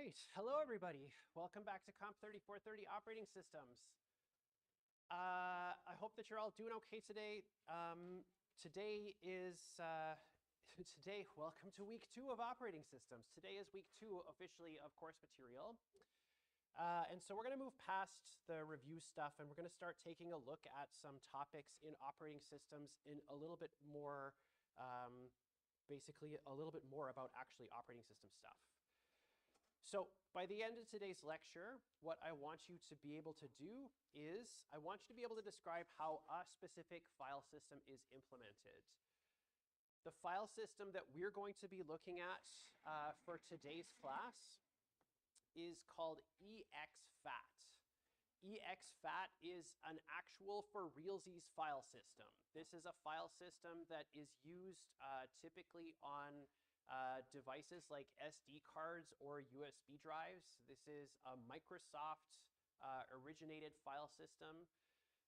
right, hello everybody. Welcome back to Comp 3430 Operating Systems. I hope that you're all doing okay today. Welcome to week 2 of operating systems. Today is week 2 officially of course material. And so we're going to move past the review stuff and we're going to start taking a look at some topics in operating systems in a little bit more, basically a little bit more about actually operating system stuff. So by the end of today's lecture, what I want you to be able to do is I want you to be able to describe how a specific file system is implemented. The file system that we're going to be looking at for today's class is called exFAT. exFAT is an actual for realsies file system. This is a file system that is used typically on devices like SD cards or USB drives. This is a Microsoft originated file system.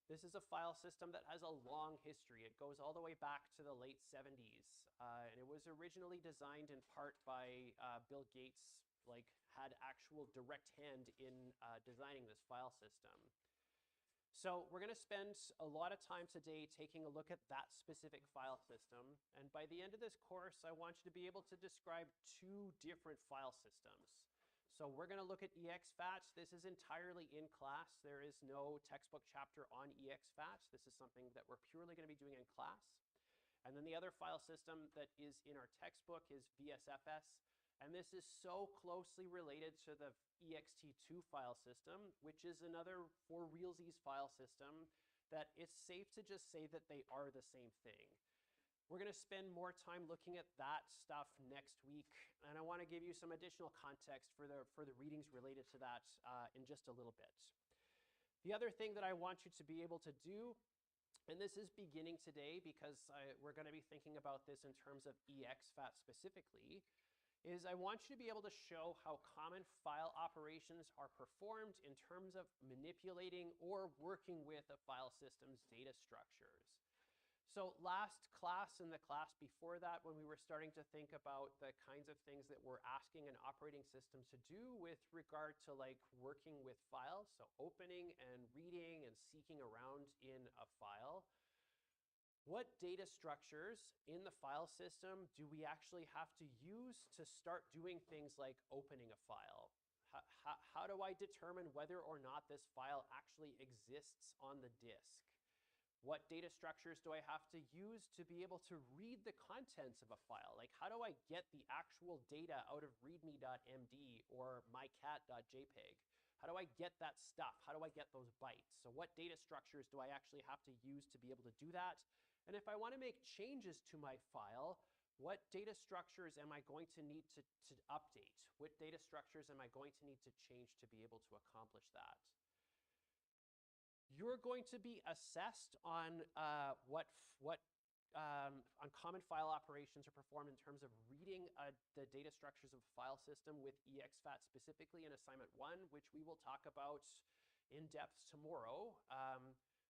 This is a file system that has a long history. It goes all the way back to the late 70s. And it was originally designed in part by Bill Gates, had actual direct hand in designing this file system. So we're going to spend a lot of time today taking a look at that specific file system. And by the end of this course, I want you to be able to describe 2 different file systems. So we're going to look at exFAT. This is entirely in class. There is no textbook chapter on exFAT. This is something that we're purely going to be doing in class. And then the other file system that is in our textbook is VSFS. And this is so closely related to the ext2 file system, which is another for realsies file system, that it's safe to just say that they are the same thing. We're going to spend more time looking at that stuff next week, and I want to give you some additional context for the readings related to that in just a little bit. The other thing that I want you to be able to do, and this is beginning today because we're going to be thinking about this in terms of exFAT specifically, is I want you to be able to show how common file operations are performed in terms of manipulating or working with a file system's data structures. So last class and the class before that, when we were starting to think about the kinds of things that we're asking an operating system to do with regard to working with files, so opening and reading and seeking around in a file, what data structures in the file system do we actually have to use to start doing things like opening a file? How do I determine whether or not this file actually exists on the disk? What data structures do I have to use to be able to read the contents of a file? How do I get the actual data out of readme.md or mycat.jpg? How do I get that stuff? How do I get those bytes? So what data structures do I actually have to use to be able to do that? And if I want to make changes to my file, what data structures am I going to need to update? What data structures am I going to need to change to be able to accomplish that? You're going to be assessed on on common file operations are performed in terms of reading the data structures of a file system with exFAT specifically in assignment 1, which we will talk about in depth tomorrow.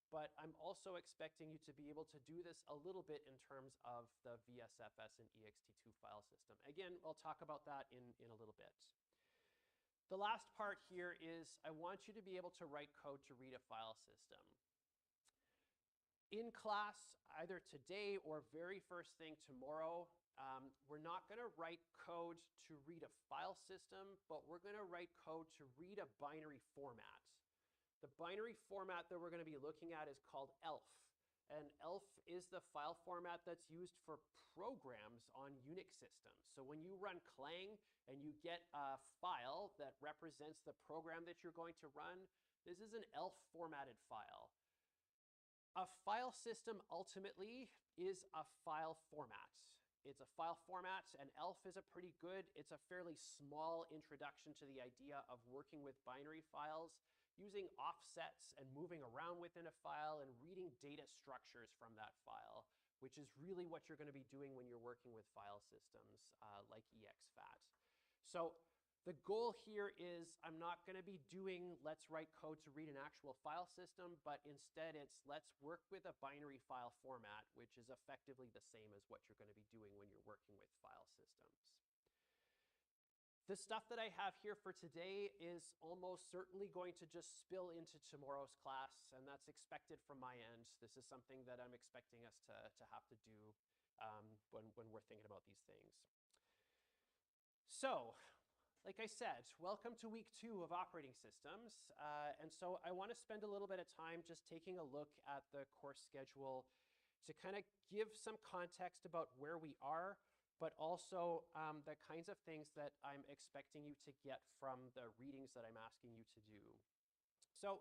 But I'm also expecting you to be able to do this a little bit in terms of the VSFS and ext2 file system. Again, I'll talk about that in a little bit. The last part here is I want you to be able to write code to read a file system. In class, either today or very first thing tomorrow, we're not going to write code to read a file system, but we're going to write code to read a binary format. The binary format that we're going to be looking at is called ELF. And ELF is the file format that's used for programs on Unix systems. So when you run Clang and you get a file that represents the program that you're going to run, this is an ELF formatted file. A file system ultimately is a file format. It's a file format, and ELF is it's a fairly small introduction to the idea of working with binary files, using offsets and moving around within a file and reading data structures from that file, which is really what you're going to be doing when you're working with file systems like exFAT. So the goal here is I'm not going to be doing let's write code to read an actual file system, but instead it's let's work with a binary file format, which is effectively the same as what you're going to be doing when you're working with file systems. The stuff that I have here for today is almost certainly going to just spill into tomorrow's class, and that's expected from my end. This is something that I'm expecting us to have to do when we're thinking about these things. So, like I said, welcome to week 2 of operating systems. And so I want to spend a little bit of time just taking a look at the course schedule to kind of give some context about where we are, but also the kinds of things that I'm expecting you to get from the readings that I'm asking you to do. So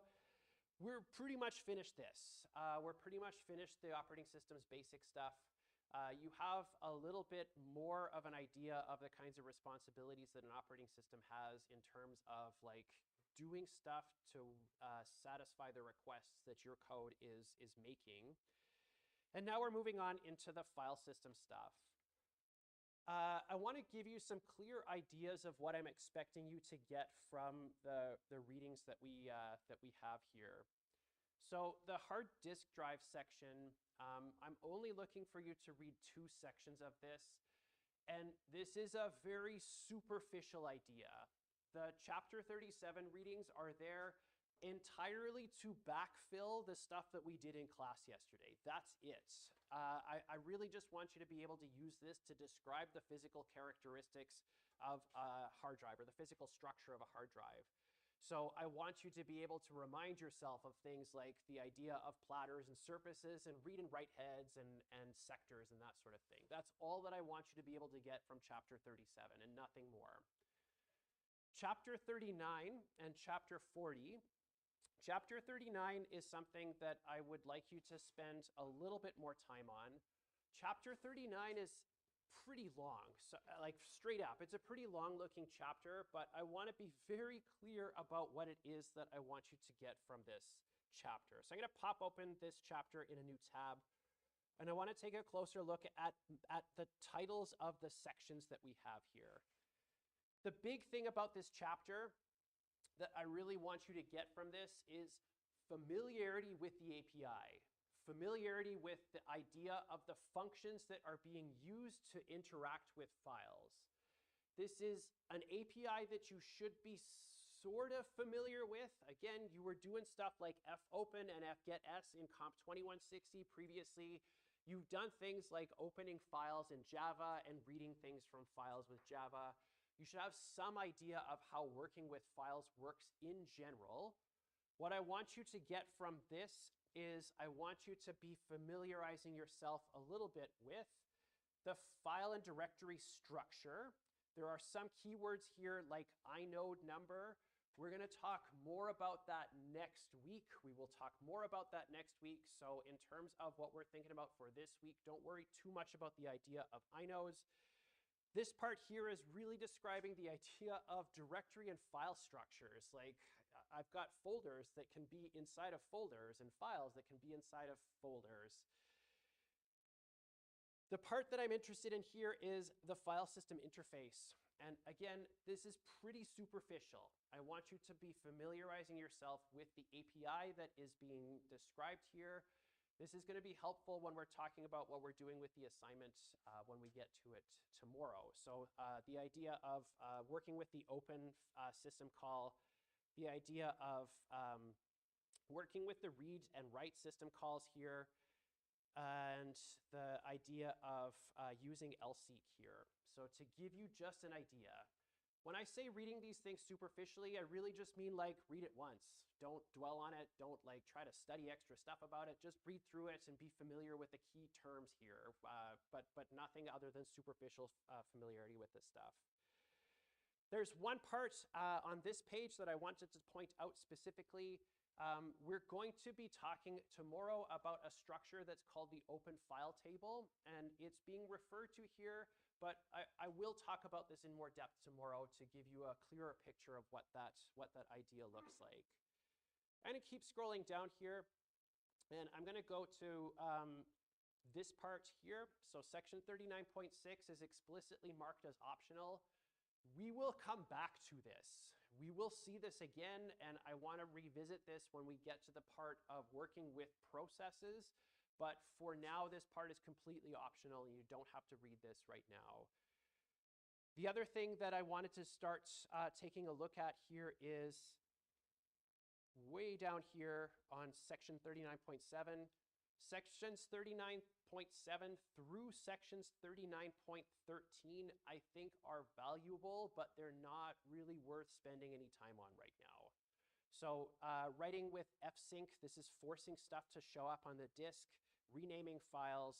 we're pretty much finished this. We're pretty much finished the operating system's basic stuff. You have a little bit more of an idea of the kinds of responsibilities that an operating system has in terms of like doing stuff to satisfy the requests that your code is making. And now we're moving on into the file system stuff. I want to give you some clear ideas of what I'm expecting you to get from the readings that we have here. So the hard disk drive section, I'm only looking for you to read 2 sections of this. And this is a very superficial idea. The chapter 37 readings are there entirely to backfill the stuff that we did in class yesterday. That's it. I really just want you to be able to use this to describe the physical characteristics of a hard drive, or the physical structure of a hard drive. So I want you to be able to remind yourself of things like the idea of platters and surfaces and read and write heads and sectors and that sort of thing. That's all that I want you to be able to get from chapter 37 and nothing more. Chapter 39 and chapter 40. Chapter 39 is something that I would like you to spend a little bit more time on. Chapter 39 is pretty long, so like straight up, it's a pretty long looking chapter, but I want to be very clear about what it is that I want you to get from this chapter. So I'm going to pop open this chapter in a new tab, and I want to take a closer look at the titles of the sections that we have here. The big thing about this chapter that I really want you to get from this is familiarity with the API, familiarity with the idea of the functions that are being used to interact with files. This is an API that you should be sort of familiar with. Again, you were doing stuff like fopen and fgetS in Comp 2160 previously. You've done things like opening files in Java and reading things from files with Java. You should have some idea of how working with files works in general. What I want you to get from this is I want you to be familiarizing yourself a little bit with the file and directory structure. There are some keywords here like inode number. We're going to talk more about that next week. We will talk more about that next week. So in terms of what we're thinking about for this week, don't worry too much about the idea of inodes. This part here is really describing the idea of directory and file structures. Like I've got folders that can be inside of folders and files that can be inside of folders. The part that I'm interested in here is the file system interface. And again, this is pretty superficial. I want you to be familiarizing yourself with the API that is being described here. This is going to be helpful when we're talking about what we're doing with the assignment when we get to it tomorrow. So the idea of working with the open system call, the idea of working with the read and write system calls here, and the idea of using lseek here. So to give you just an idea, when I say reading these things superficially, I really just mean like read it once. Don't dwell on it. Don't like try to study extra stuff about it. Just read through it and be familiar with the key terms here, but nothing other than superficial familiarity with this stuff. There's one part on this page that I wanted to point out specifically. We're going to be talking tomorrow about a structure that's called the open file table, and it's being referred to here, but I will talk about this in more depth tomorrow to give you a clearer picture of what that idea looks like. I'm going to keep scrolling down here, and I'm going to go to this part here. So section 39.6 is explicitly marked as optional. We will come back to this. We will see this again, and I want to revisit this when we get to the part of working with processes. But for now, this part is completely optional, and you don't have to read this right now. The other thing that I wanted to start taking a look at here is way down here on section 39.7. Sections 39.7 through sections 39.13 I think are valuable, but they're not really worth spending any time on right now. So writing with fsync, this is forcing stuff to show up on the disk, renaming files,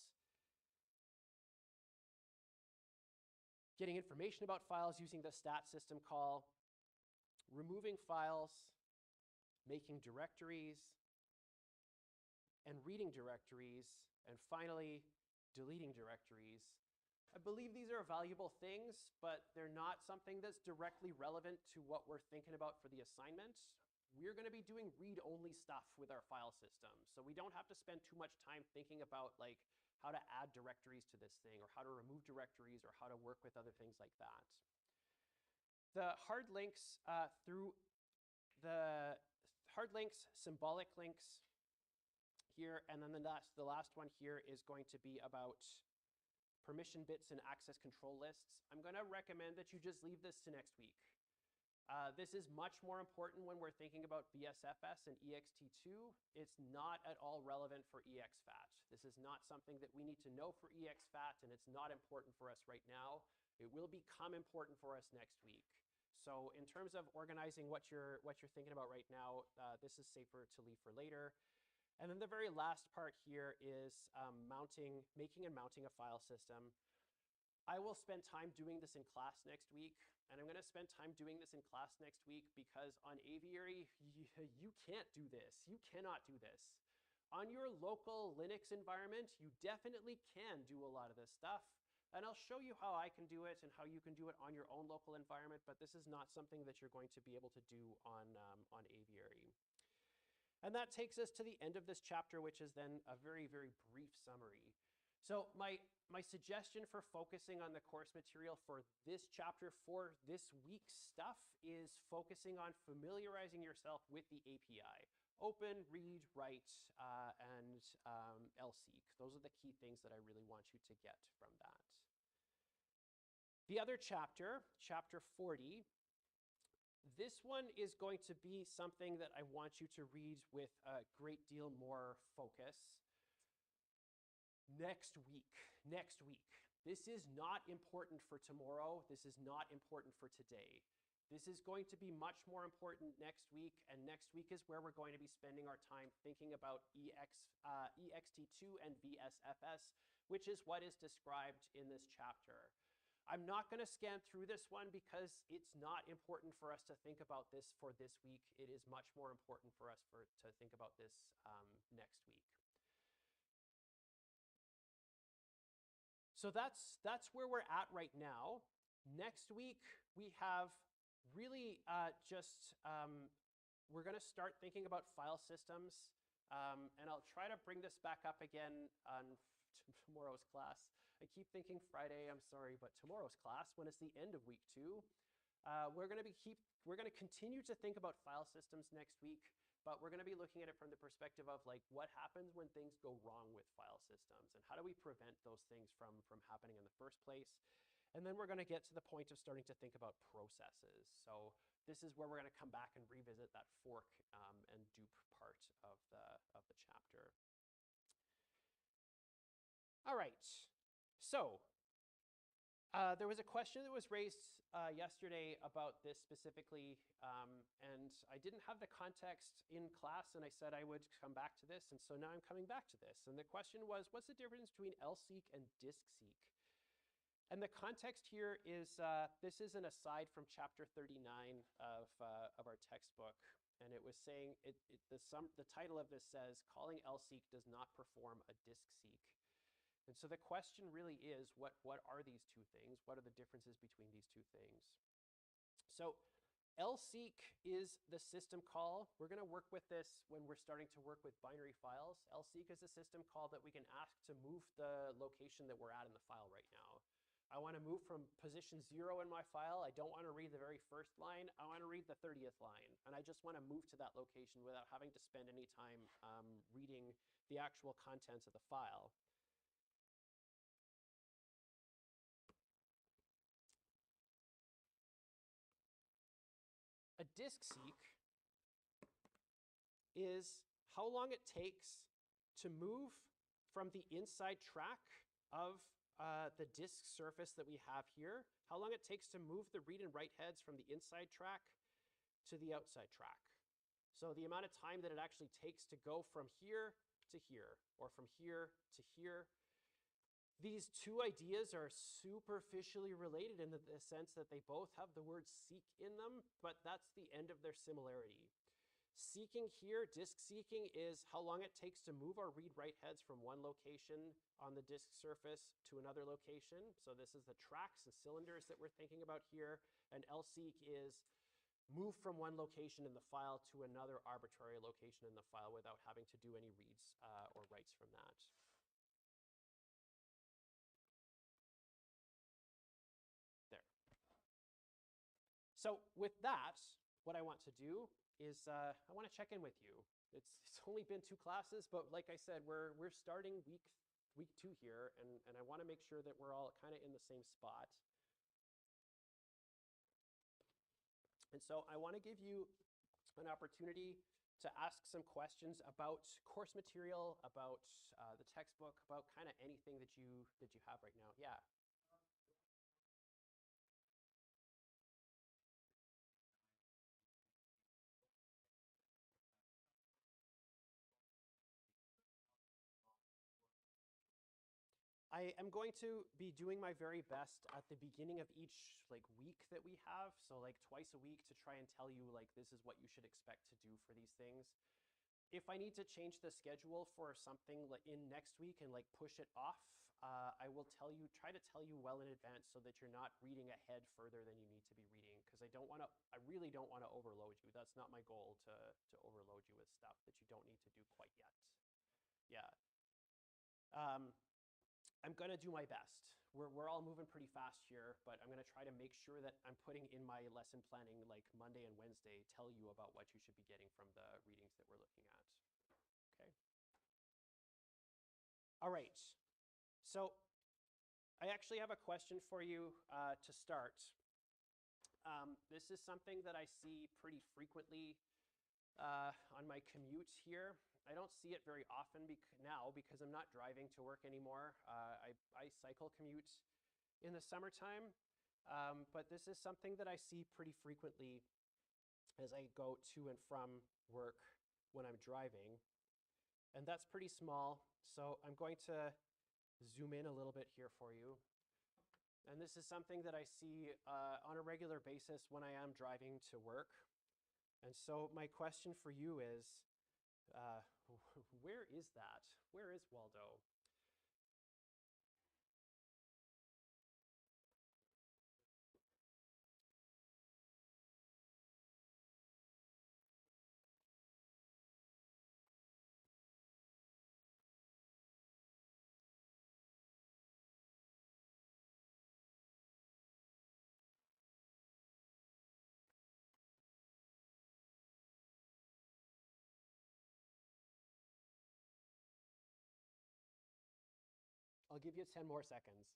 getting information about files using the stat system call, removing files, making directories, and reading directories, and finally, deleting directories. I believe these are valuable things, but they're not something that's directly relevant to what we're thinking about for the assignment. We're going to be doing read-only stuff with our file system, so we don't have to spend too much time thinking about like how to add directories to this thing, or how to remove directories, or how to work with other things like that. The hard links symbolic links here, and then the last one here is going to be about permission bits and access control lists. I'm going to recommend that you just leave this to next week. This is much more important when we're thinking about BSFS and ext2. It's not at all relevant for exFAT. This is not something that we need to know for exFAT, and it's not important for us right now. It will become important for us next week. So in terms of organizing what you're thinking about right now, this is safer to leave for later. And then the very last part here is making and mounting a file system. I will spend time doing this in class next week, and I'm going to spend time doing this in class next week because on Aviary, you can't do this. You cannot do this. On your local Linux environment, you definitely can do a lot of this stuff, and I'll show you how I can do it and how you can do it on your own local environment, but this is not something that you're going to be able to do on Aviary. And that takes us to the end of this chapter, which is then a very, very brief summary. So my suggestion for focusing on the course material for this chapter, for this week's stuff, is focusing on familiarizing yourself with the API. Open, read, write, and lseek. Those are the key things that I really want you to get from that. The other chapter, chapter 40, this one is going to be something that I want you to read with a great deal more focus. Next week. This is not important for tomorrow. This is not important for today. This is going to be much more important next week, and next week is where we're going to be spending our time thinking about ext2 and VSFS, which is what is described in this chapter. I'm not going to scan through this one because it's not important for us to think about this for this week. It is much more important for us to think about this next week. So that's where we're at right now. Next week, we have really we're going to start thinking about file systems, and I'll try to bring this back up again on tomorrow's class. I keep thinking Friday, I'm sorry, but tomorrow's class, when it's the end of week 2, we're going to continue to think about file systems next week, but we're going to be looking at it from the perspective of like what happens when things go wrong with file systems, and how do we prevent those things from happening in the first place. And then we're going to get to the point of starting to think about processes. So this is where we're going to come back and revisit that fork and dupe part of the chapter. All right, so there was a question that was raised yesterday about this specifically, and I didn't have the context in class, and I said I would come back to this, and so now I'm coming back to this. And the question was, what's the difference between lseek and diskseek? And the context here is, this is an aside from chapter 39 of our textbook, and it was saying, the title of this says, calling lseek does not perform a diskseek. And so the question really is, what are these two things? What are the differences between these two things? So lseek is the system call. We're going to work with this when we're starting to work with binary files. Lseek is a system call that we can ask to move the location that we're at in the file right now. I want to move from position 0 in my file. I don't want to read the very first line. I want to read the 30th line. And I just want to move to that location without having to spend any time reading the actual contents of the file. A disk seek is how long it takes to move from the inside track of the disk surface that we have here, how long it takes to move the read and write heads from the inside track to the outside track. So the amount of time that it actually takes to go from here to here, or from here to here. These two ideas are superficially related in the sense that they both have the word seek in them, but that's the end of their similarity. Seeking here, disk seeking, is how long it takes to move our read-write heads from one location on the disk surface to another location. So this is the tracks and cylinders that we're thinking about here. And lseek is move from one location in the file to another arbitrary location in the file without having to do any reads or writes from that. There. So with that, what I want to do is I want to check in with you. It's only been 2 classes, but like I said, we're starting week 2 here, and I want to make sure that we're all kind of in the same spot. And so I want to give you an opportunity to ask some questions about course material, about the textbook, about kind of anything that you have right now. Yeah. I am going to be doing my very best at the beginning of each week that we have, so twice a week, to try and tell you this is what you should expect to do for these things. If I need to change the schedule for something in next week and push it off, I will try to tell you well in advance so that you're not reading ahead further than you need to be reading, because I really don't want to overload you. That's not my goal, to overload you with stuff that you don't need to do quite yet. Yeah. I'm going to do my best. We're all moving pretty fast here, but I'm going to try to make sure that I'm putting in my lesson planning Monday and Wednesday, tell you about what you should be getting from the readings that we're looking at. Okay. All right. So I actually have a question for you to start. This is something that I see pretty frequently on my commute here. I don't see it very often now because I'm not driving to work anymore. I cycle commute in the summertime, but this is something that I see pretty frequently as I go to and from work when I'm driving. And that's pretty small, so I'm going to zoom in a little bit here for you. And this is something that I see on a regular basis when I am driving to work. And so my question for you is, where is that? Where is Waldo? I'll give you 10 more seconds.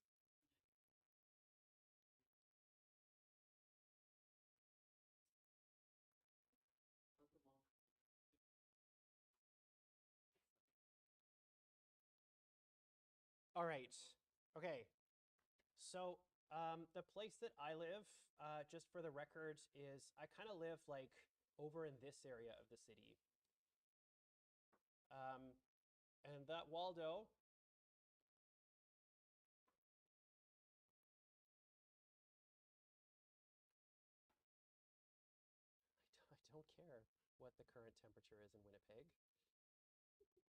All right. Okay. So the place that I live, just for the record, is I kind of live over in this area of the city. And that Waldo I don't care what the current temperature is in Winnipeg.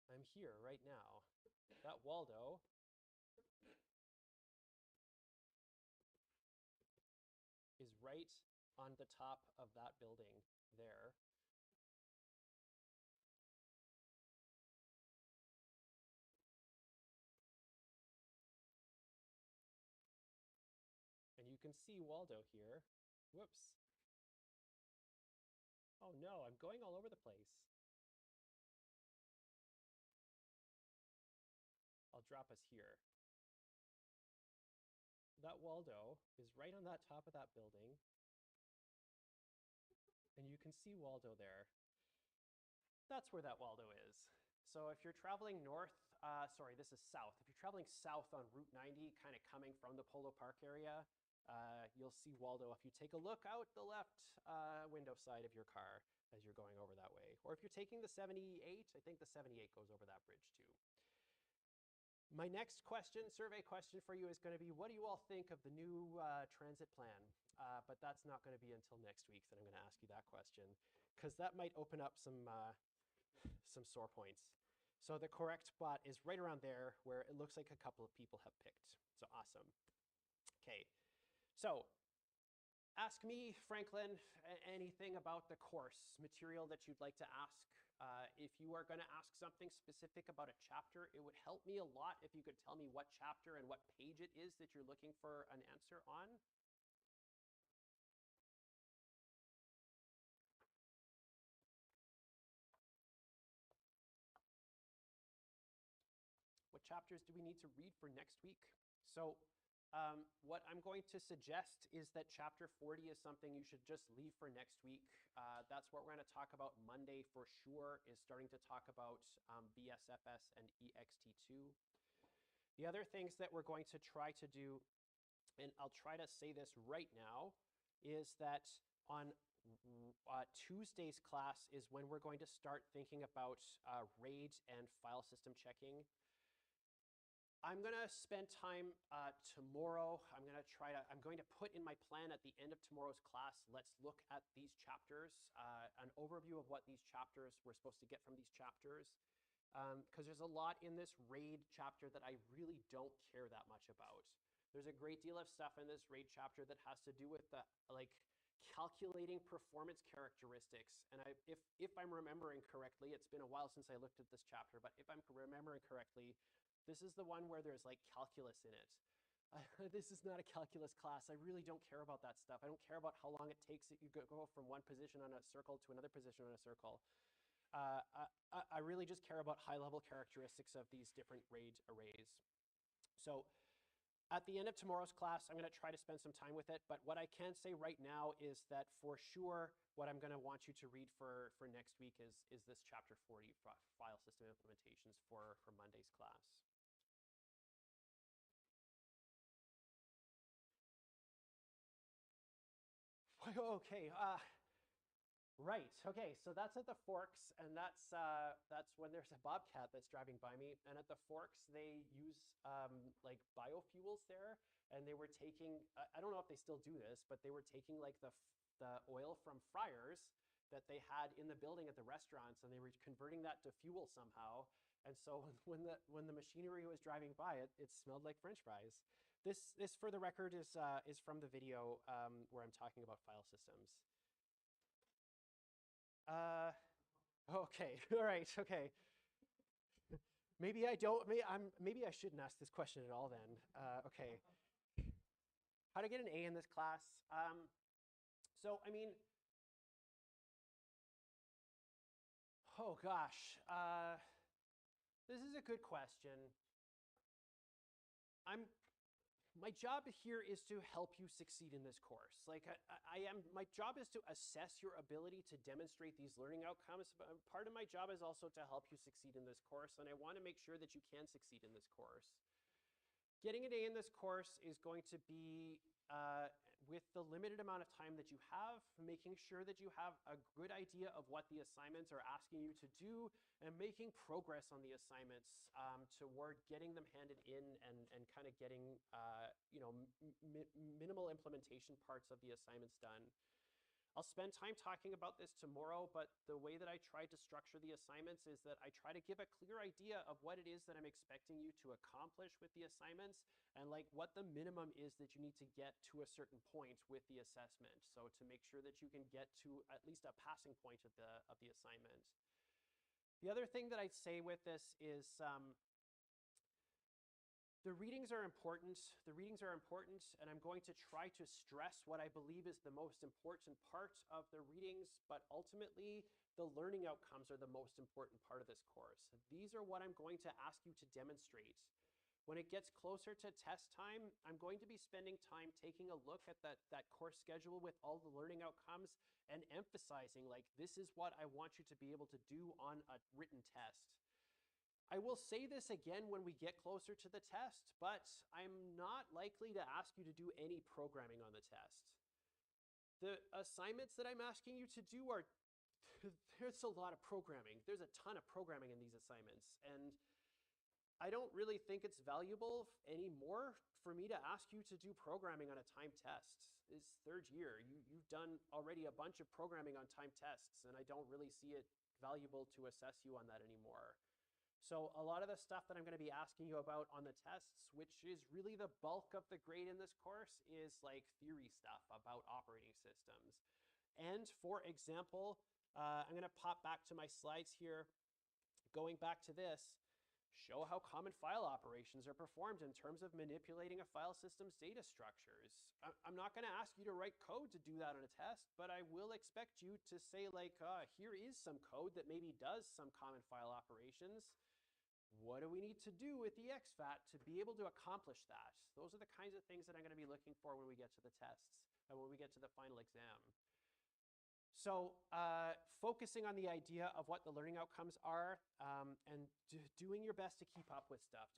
I'm here right now. That Waldo is right on the top of that building there. And you can see Waldo here. Whoops. Oh no, I'm going all over the place. I'll drop us here. That Waldo is right on that top of that building. And you can see Waldo there. That's where that Waldo is. So if you're traveling north, sorry, this is south. If you're traveling south on Route 90, kind of coming from the Polo Park area, you'll see Waldo if you take a look out the left window side of your car as you're going over that way. Or if you're taking the 78, I think the 78 goes over that bridge too. My next question, survey question for you is going to be, what do you all think of the new transit plan? But that's not going to be until next week that I'm going to ask you that question, because that might open up some sore points. So the correct spot is right around there where it looks like a couple of people have picked. So awesome. Okay, so ask me, Franklin, anything about the course material that you'd like to ask. If you are going to ask something specific about a chapter, it would help me a lot if you could tell me what chapter and what page it is that you're looking for an answer on. What chapters do we need to read for next week? So what I'm going to suggest is that chapter 40 is something you should just leave for next week. That's what we're going to talk about Monday for sure, is starting to talk about BSFS and EXT2. The other things that we're going to try to do, and I'll try to say this right now, is that on Tuesday's class is when we're going to start thinking about RAID and file system checking. I'm going to spend time tomorrow. I'm going to put in my plan at the end of tomorrow's class, let's look at these chapters, an overview of what these chapters we're supposed to get from these chapters. Because there's a lot in this RAID chapter that I really don't care that much about. There's a great deal of stuff in this RAID chapter that has to do with the calculating performance characteristics. And if I'm remembering correctly, it's been a while since I looked at this chapter, but if I'm remembering correctly, this is the one where there's like calculus in it. This is not a calculus class. I really don't care about that stuff. I don't care about how long it takes that you go from one position on a circle to another position on a circle. I really just care about high-level characteristics of these different RAID arrays. So at the end of tomorrow's class, I'm going to try to spend some time with it. But what I can say right now is that for sure, what I'm going to want you to read for next week is this chapter 40, file system implementations for Monday's class. Okay. Right. Okay. So that's at the Forks, and that's when there's a bobcat that's driving by me. And at the Forks, they use like biofuels there, and they were taking. I don't know if they still do this, but they were taking like the oil from fryers that they had in the building at the restaurants, and they were converting that to fuel somehow. And so when the machinery was driving by, it smelled like French fries. This for the record is from the video where I'm talking about file systems. Okay, all right, okay. Maybe I don't, maybe I shouldn't ask this question at all then. Okay. How to get an A in this class? So, I mean, oh gosh, this is a good question. My job here is to help you succeed in this course. Like my job is to assess your ability to demonstrate these learning outcomes. But part of my job is also to help you succeed in this course, and I want to make sure that you can succeed in this course. Getting an A in this course is going to be, with the limited amount of time that you have, making sure that you have a good idea of what the assignments are asking you to do and making progress on the assignments toward getting them handed in and kind of getting minimal implementation parts of the assignments done. I'll spend time talking about this tomorrow, but the way that I try to structure the assignments is that I try to give a clear idea of what it is that I'm expecting you to accomplish with the assignments and like what the minimum is that you need to get to a certain point with the assessment. So to make sure that you can get to at least a passing point of the assignment. The other thing that I'd say with this is the readings are important. The readings are important, and I'm going to try to stress what I believe is the most important part of the readings, but ultimately, the learning outcomes are the most important part of this course. These are what I'm going to ask you to demonstrate. When it gets closer to test time, I'm going to be spending time taking a look at that course schedule with all the learning outcomes and emphasizing, like, this is what I want you to be able to do on a written test. I will say this again when we get closer to the test, but I'm not likely to ask you to do any programming on the test. The assignments that I'm asking you to do are, there's a lot of programming. There's a ton of programming in these assignments. And I don't really think it's valuable anymore for me to ask you to do programming on a timed test. It's third year. You've done already a bunch of programming on timed tests, and I don't really see it valuable to assess you on that anymore. So a lot of the stuff that I'm going to be asking you about on the tests, which is really the bulk of the grade in this course, is like theory stuff about operating systems. And for example, I'm going to pop back to my slides here. Going back to this, show how common file operations are performed in terms of manipulating a file system's data structures. I'm not going to ask you to write code to do that on a test, but I will expect you to say, like, here is some code that maybe does some common file operations. What do we need to do with the exFAT to be able to accomplish that? Those are the kinds of things that I'm going to be looking for when we get to the tests and when we get to the final exam. So focusing on the idea of what the learning outcomes are, and doing your best to keep up with stuff,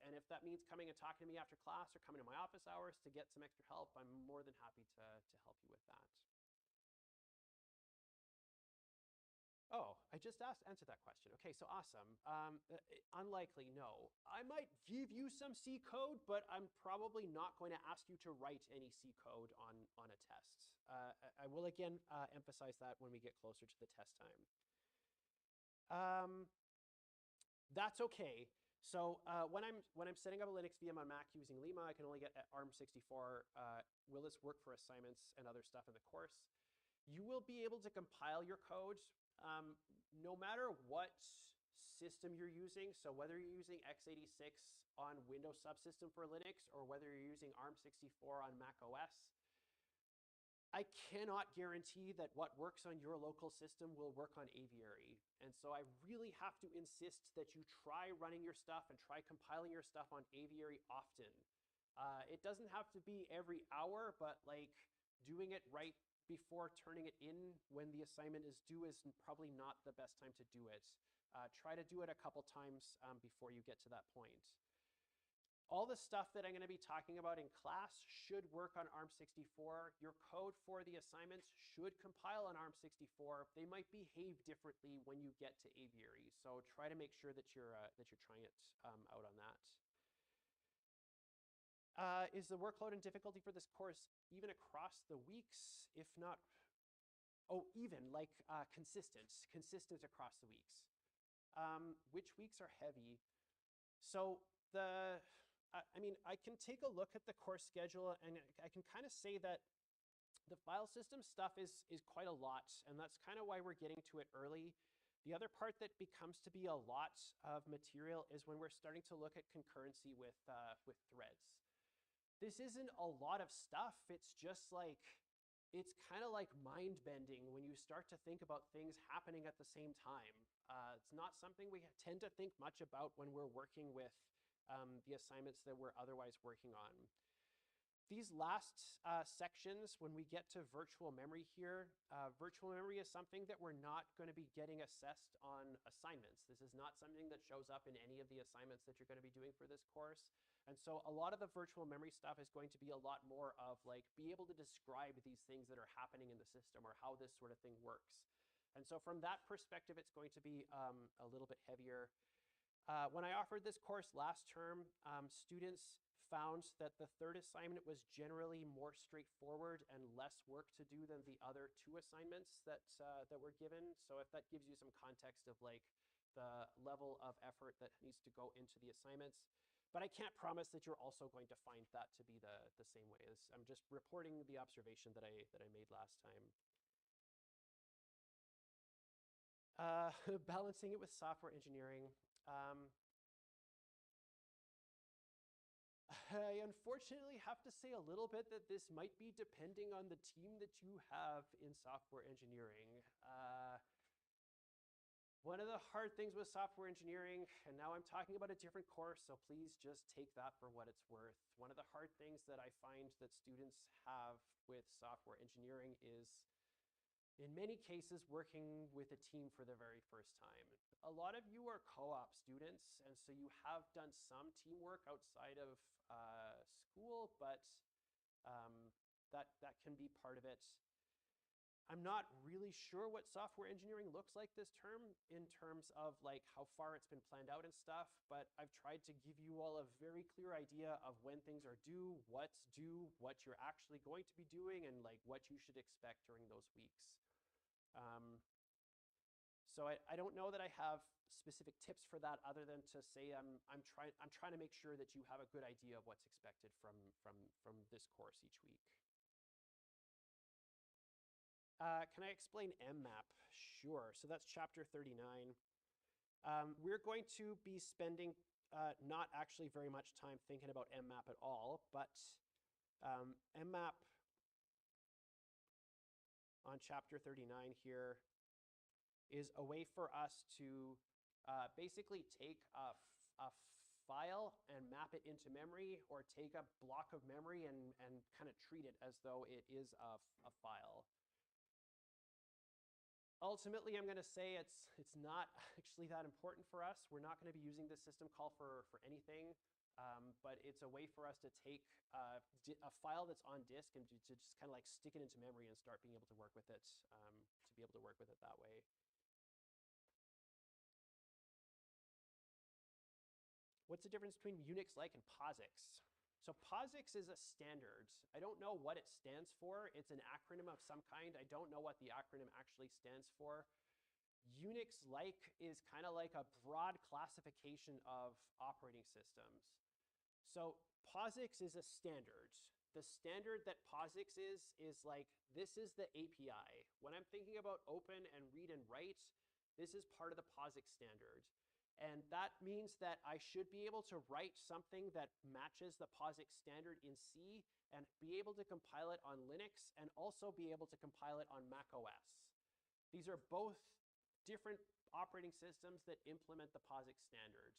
And if that means coming and talking to me after class or coming to my office hours to get some extra help, I'm more than happy to help you with that. Oh, I just answered that question. Okay, so awesome. Unlikely, no. I might give you some C code, but I'm probably not going to ask you to write any C code on a test. I will again emphasize that when we get closer to the test time. That's okay. So when I'm setting up a Linux VM on Mac using Lima, I can only get ARM64. Will this work for assignments and other stuff in the course? You will be able to compile your code no matter what system you're using. So whether you're using x86 on Windows subsystem for Linux or whether you're using ARM64 on Mac OS, I cannot guarantee that what works on your local system will work on Aviary. And so I really have to insist that you try running your stuff and try compiling your stuff on Aviary often. It doesn't have to be every hour, but like doing it right before turning it in when the assignment is due is probably not the best time to do it. Try to do it a couple times before you get to that point. All the stuff that I'm going to be talking about in class should work on ARM64. Your code for the assignments should compile on ARM64. They might behave differently when you get to Aviary, so try to make sure that you're trying it out on that. Is the workload and difficulty for this course even across the weeks, if not, consistent across the weeks? Which weeks are heavy? So I can take a look at the course schedule and I can kind of say that the file system stuff is quite a lot, and that's kind of why we're getting to it early. The other part that becomes to be a lot of material is when we're starting to look at concurrency with threads. This isn't a lot of stuff. It's just like, it's kind of like mind bending when you start to think about things happening at the same time. It's not something we tend to think much about when we're working with the assignments that we're otherwise working on. These last sections, when we get to virtual memory here, virtual memory is something that we're not going to be getting assessed on assignments. This is not something that shows up in any of the assignments that you're going to be doing for this course. And so a lot of the virtual memory stuff is going to be a lot more of like, be able to describe these things that are happening in the system or how this sort of thing works. And so from that perspective, it's going to be a little bit heavier. When I offered this course last term, students found that the third assignment was generally more straightforward and less work to do than the other two assignments that were given. So if that gives you some context of like the level of effort that needs to go into the assignments. But I can't promise that you're also going to find that to be the same way. I'm just reporting the observation that I made last time. Balancing it with software engineering. I unfortunately have to say a little bit that this might be depending on the team that you have in software engineering. One of the hard things with software engineering, and now I'm talking about a different course, so please just take that for what it's worth. One of the hard things that I find that students have with software engineering is, in many cases, working with a team for the very first time. A lot of you are co-op students, and so you have done some teamwork outside of school, but that can be part of it. I'm not really sure what software engineering looks like this term in terms of like how far it's been planned out and stuff, but I've tried to give you all a very clear idea of when things are due, what's due, what you're actually going to be doing, and like what you should expect during those weeks. So I don't know that I have specific tips for that other than to say I'm trying to make sure that you have a good idea of what's expected from this course each week. Can I explain mmap? Sure. So that's chapter 39. We're going to be spending not actually very much time thinking about mmap at all, but mmap on chapter 39 here is a way for us to basically take a file and map it into memory, or take a block of memory and kind of treat it as though it is a file. Ultimately, I'm going to say it's not actually that important for us. We're not going to be using this system call for anything, but it's a way for us to take a file that's on disk and to just kind of like stick it into memory and start being able to work with it, to be able to work with it that way. What's the difference between Unix-like and POSIX? So POSIX is a standard. I don't know what it stands for. It's an acronym of some kind. I don't know what the acronym actually stands for. Unix-like is kind of like a broad classification of operating systems. So POSIX is a standard. The standard that POSIX is like, this is the API. When I'm thinking about open and read and write, this is part of the POSIX standard. And that means that I should be able to write something that matches the POSIX standard in C and be able to compile it on Linux and also be able to compile it on Mac OS. These are both different operating systems that implement the POSIX standard.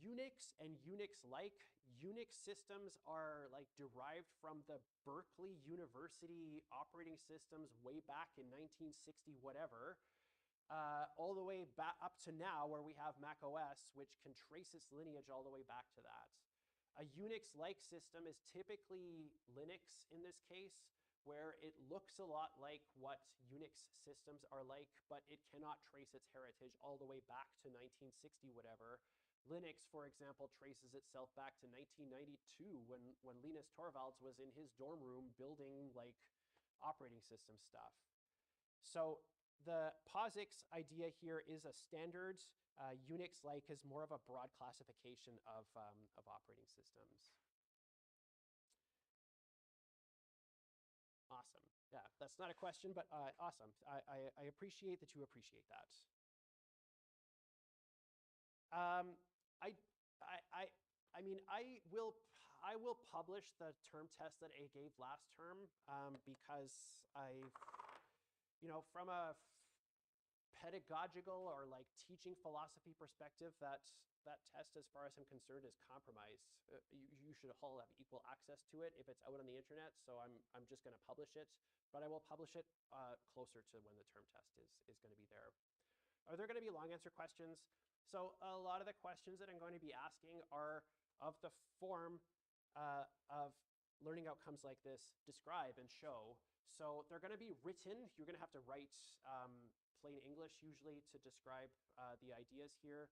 Unix and Unix-like, Unix systems are like derived from the Berkeley University operating systems way back in 1960 whatever. All the way back up to now, where we have Mac OS, which can trace its lineage all the way back to that. A Unix-like system is typically Linux in this case, where it looks a lot like what Unix systems are like, but it cannot trace its heritage all the way back to 1960 whatever. Linux, for example, traces itself back to 1992 when Linus Torvalds was in his dorm room building like operating system stuff. So the POSIX idea here is a standard. Unix-like is more of a broad classification of operating systems. Awesome. Yeah, that's not a question, but awesome. I appreciate that you appreciate that. I mean, I will publish the term test that I gave last term because from a pedagogical or like teaching philosophy perspective, that test, as far as I'm concerned, is compromised. You should all have equal access to it if it's out on the internet. So I'm just going to publish it, but I will publish it closer to when the term test is going to be there. Are there going to be long answer questions? So a lot of the questions that I'm going to be asking are of the form of learning outcomes like this: describe and show. So they're going to be written. You're going to have to write plain English usually to describe the ideas here.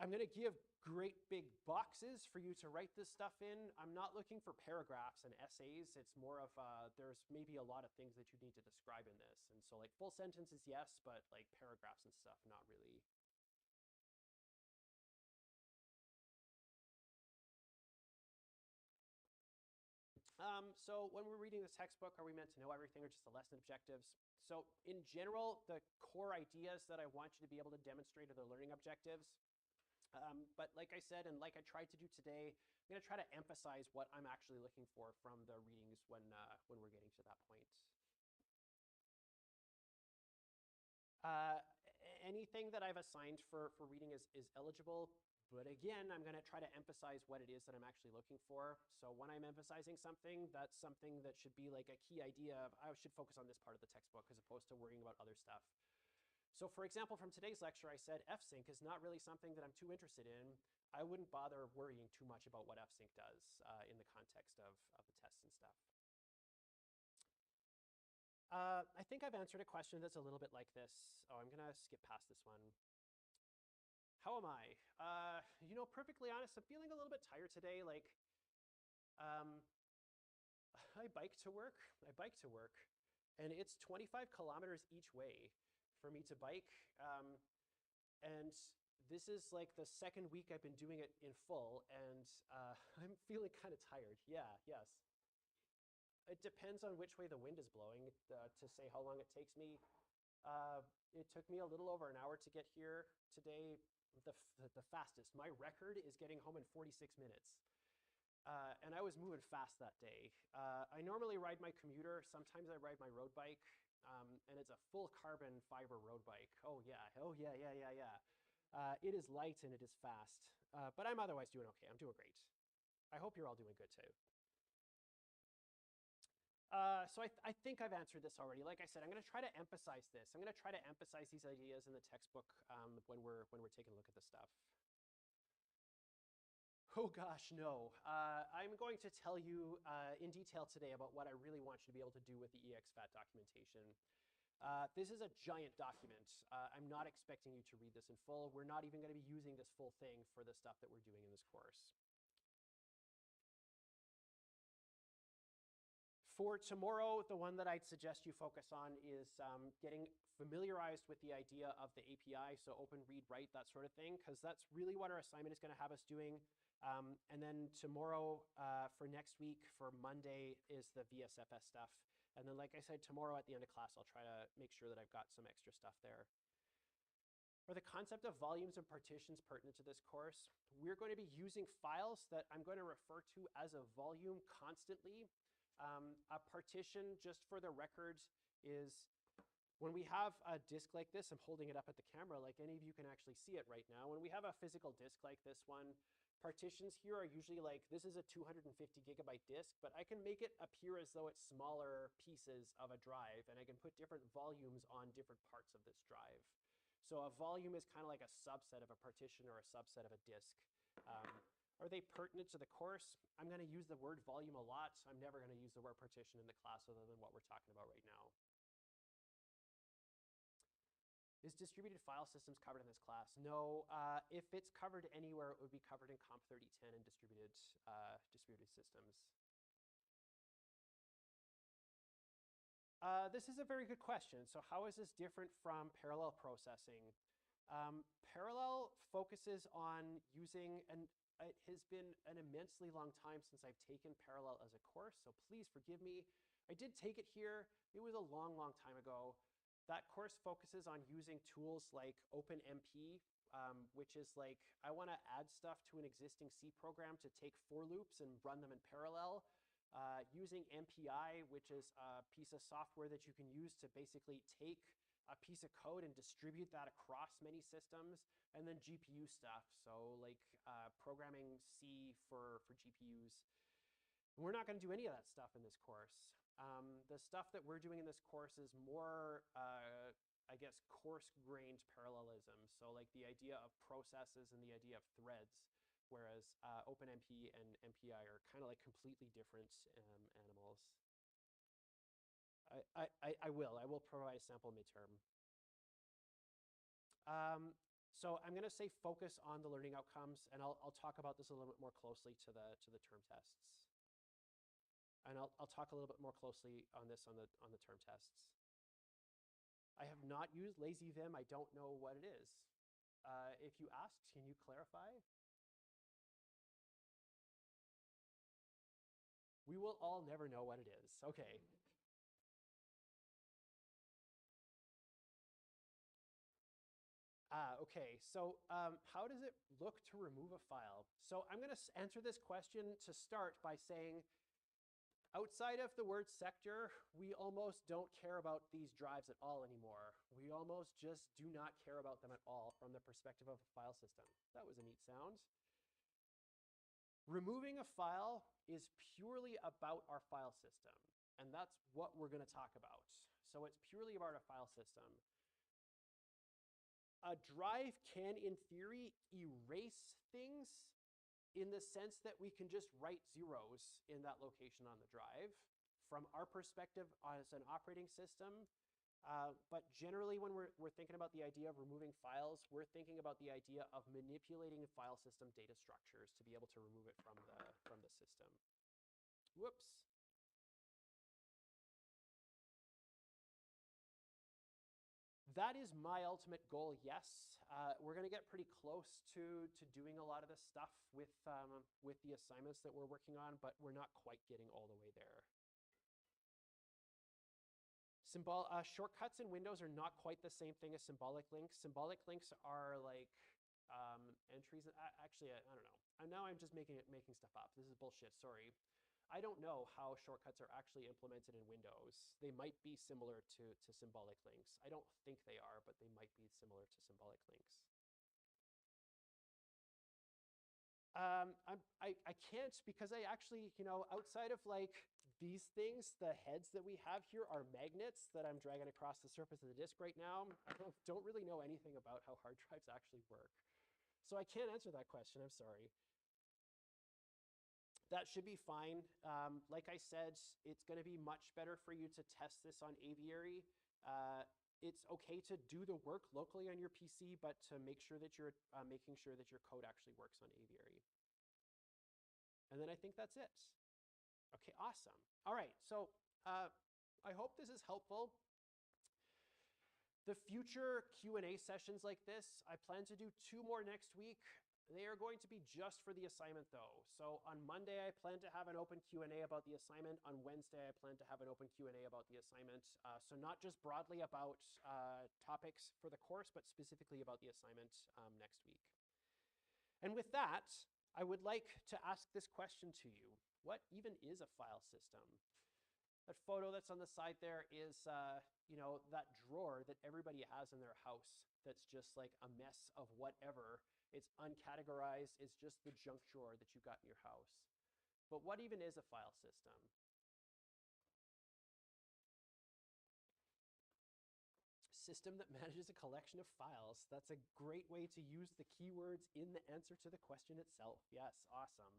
I'm going to give great big boxes for you to write this stuff in. I'm not looking for paragraphs and essays. It's more of there's maybe a lot of things that you need to describe in this. And so like full sentences, yes, but like paragraphs and stuff, not really. So when we're reading this textbook, are we meant to know everything or just the lesson objectives? So in general, the core ideas that I want you to be able to demonstrate are the learning objectives. But like I said, and like I tried to do today, I'm going to try to emphasize what I'm actually looking for from the readings when we're getting to that point. anything that I've assigned for reading is eligible. But again, I'm going to try to emphasize what it is that I'm actually looking for. So when I'm emphasizing something, that's something that should be like a key idea of I should focus on this part of the textbook as opposed to worrying about other stuff. So for example, from today's lecture, I said fsync is not really something that I'm too interested in. I wouldn't bother worrying too much about what fsync does in the context of the tests and stuff. I think I've answered a question that's a little bit like this. Oh, I'm going to skip past this one. How am I? Perfectly honest, I'm feeling a little bit tired today. Like, I bike to work, and it's 25 kilometers each way for me to bike. And this is like the second week I've been doing it in full, and I'm feeling kind of tired. Yeah, yes. It depends on which way the wind is blowing to say how long it takes me. It took me a little over an hour to get here today. The fastest. My record is getting home in 46 minutes. And I was moving fast that day. I normally ride my commuter. Sometimes I ride my road bike. And it's a full carbon fiber road bike. Oh, yeah. It is light and it is fast. But I'm otherwise doing okay. I'm doing great. I hope you're all doing good too. So I think I've answered this already. Like I said, I'm going to try to emphasize this. I'm going to try to emphasize these ideas in the textbook when we're taking a look at this stuff. Oh gosh, no. I'm going to tell you in detail today about what I really want you to be able to do with the exFAT documentation. This is a giant document. I'm not expecting you to read this in full. We're not even going to be using this full thing for the stuff that we're doing in this course. For tomorrow, the one that I'd suggest you focus on is getting familiarized with the idea of the API, so open, read, write, that sort of thing, because that's really what our assignment is going to have us doing. And then tomorrow, for next week, for Monday, is the VSFS stuff. And then, like I said, tomorrow at the end of class, I'll try to make sure that I've got some extra stuff there. For the concept of volumes and partitions pertinent to this course, we're going to be using files that I'm going to refer to as a volume constantly. A partition, just for the record, is when we have a disk like this. I'm holding it up at the camera like any of you can actually see it right now. When we have a physical disk like this one, partitions here are usually like, this is a 250 gigabyte disk, but I can make it appear as though it's smaller pieces of a drive, and I can put different volumes on different parts of this drive. So a volume is kind of like a subset of a partition or a subset of a disk. Are they pertinent to the course? I'm going to use the word volume a lot. I'm never going to use the word partition in the class other than what we're talking about right now. Is distributed file systems covered in this class? No. If it's covered anywhere, it would be covered in Comp 3010 and distributed systems. This is a very good question. So how is this different from parallel processing? Parallel focuses on using, and it has been an immensely long time since I've taken parallel as a course, so please forgive me. I did take it here. It was a long, long time ago. That course focuses on using tools like OpenMP, which is like, I want to add stuff to an existing C program to take for loops and run them in parallel. Using MPI, which is a piece of software that you can use to basically take a piece of code and distribute that across many systems, and then GPU stuff, so like programming C for GPUs. We're not going to do any of that stuff in this course. The stuff that we're doing in this course is more, I guess, coarse-grained parallelism, so like the idea of processes and the idea of threads, whereas OpenMP and MPI are kind of like completely different animals. I will provide a sample midterm. So I'm going to say focus on the learning outcomes, and I'll talk about this a little bit more closely to the term tests. And I'll talk a little bit more closely on this on the term tests. I have not used lazy vim. I don't know what it is. If you asked, can you clarify? We will all never know what it is. Okay. Okay, so how does it look to remove a file? So I'm going to answer this question to start by saying Outside of the word sector, we almost don't care about these drives at all anymore. We almost just do not care about them at all from the perspective of a file system. That was a neat sound. Removing a file is purely about our file system, and that's what we're going to talk about. So it's purely about our file system. A drive can, in theory, erase things in the sense that we can just write zeros in that location on the drive. From our perspective as an operating system, but generally when we're thinking about the idea of removing files, we're thinking about the idea of manipulating file system data structures to be able to remove it from the system. Whoops. That is my ultimate goal, yes. We're going to get pretty close to doing a lot of this stuff with the assignments that we're working on, but we're not quite getting all the way there. Shortcuts in Windows are not quite the same thing as symbolic links. Symbolic links are like entries. Actually, I don't know. Now I'm just making stuff up. This is bullshit. Sorry. I don't know how shortcuts are actually implemented in Windows. They might be similar to symbolic links. I don't think they are, but they might be similar to symbolic links. I can't, because I actually, outside of like these things, the heads that we have here are magnets that I'm dragging across the surface of the disk right now. I don't really know anything about how hard drives actually work. So I can't answer that question, I'm sorry. That should be fine. Like I said, it's going to be much better for you to test this on Aviary. It's okay to do the work locally on your PC, but to make sure that you're making sure that your code actually works on Aviary. And then I think that's it. Okay, awesome. All right, so I hope this is helpful. The future Q&A sessions like this, I plan to do 2 more next week. They are going to be just for the assignment though. So on Monday, I plan to have an open Q&A about the assignment. On Wednesday, I plan to have an open Q&A about the assignment. So not just broadly about topics for the course, but specifically about the assignment next week. And with that, I would like to ask this question to you. What even is a file system? That photo that's on the side there is, that drawer that everybody has in their house that's just like a mess of whatever. It's uncategorized. It's just the junk drawer that you got in your house. But what even is a file system? System that manages a collection of files. That's a great way to use the keywords in the answer to the question itself. Yes, awesome.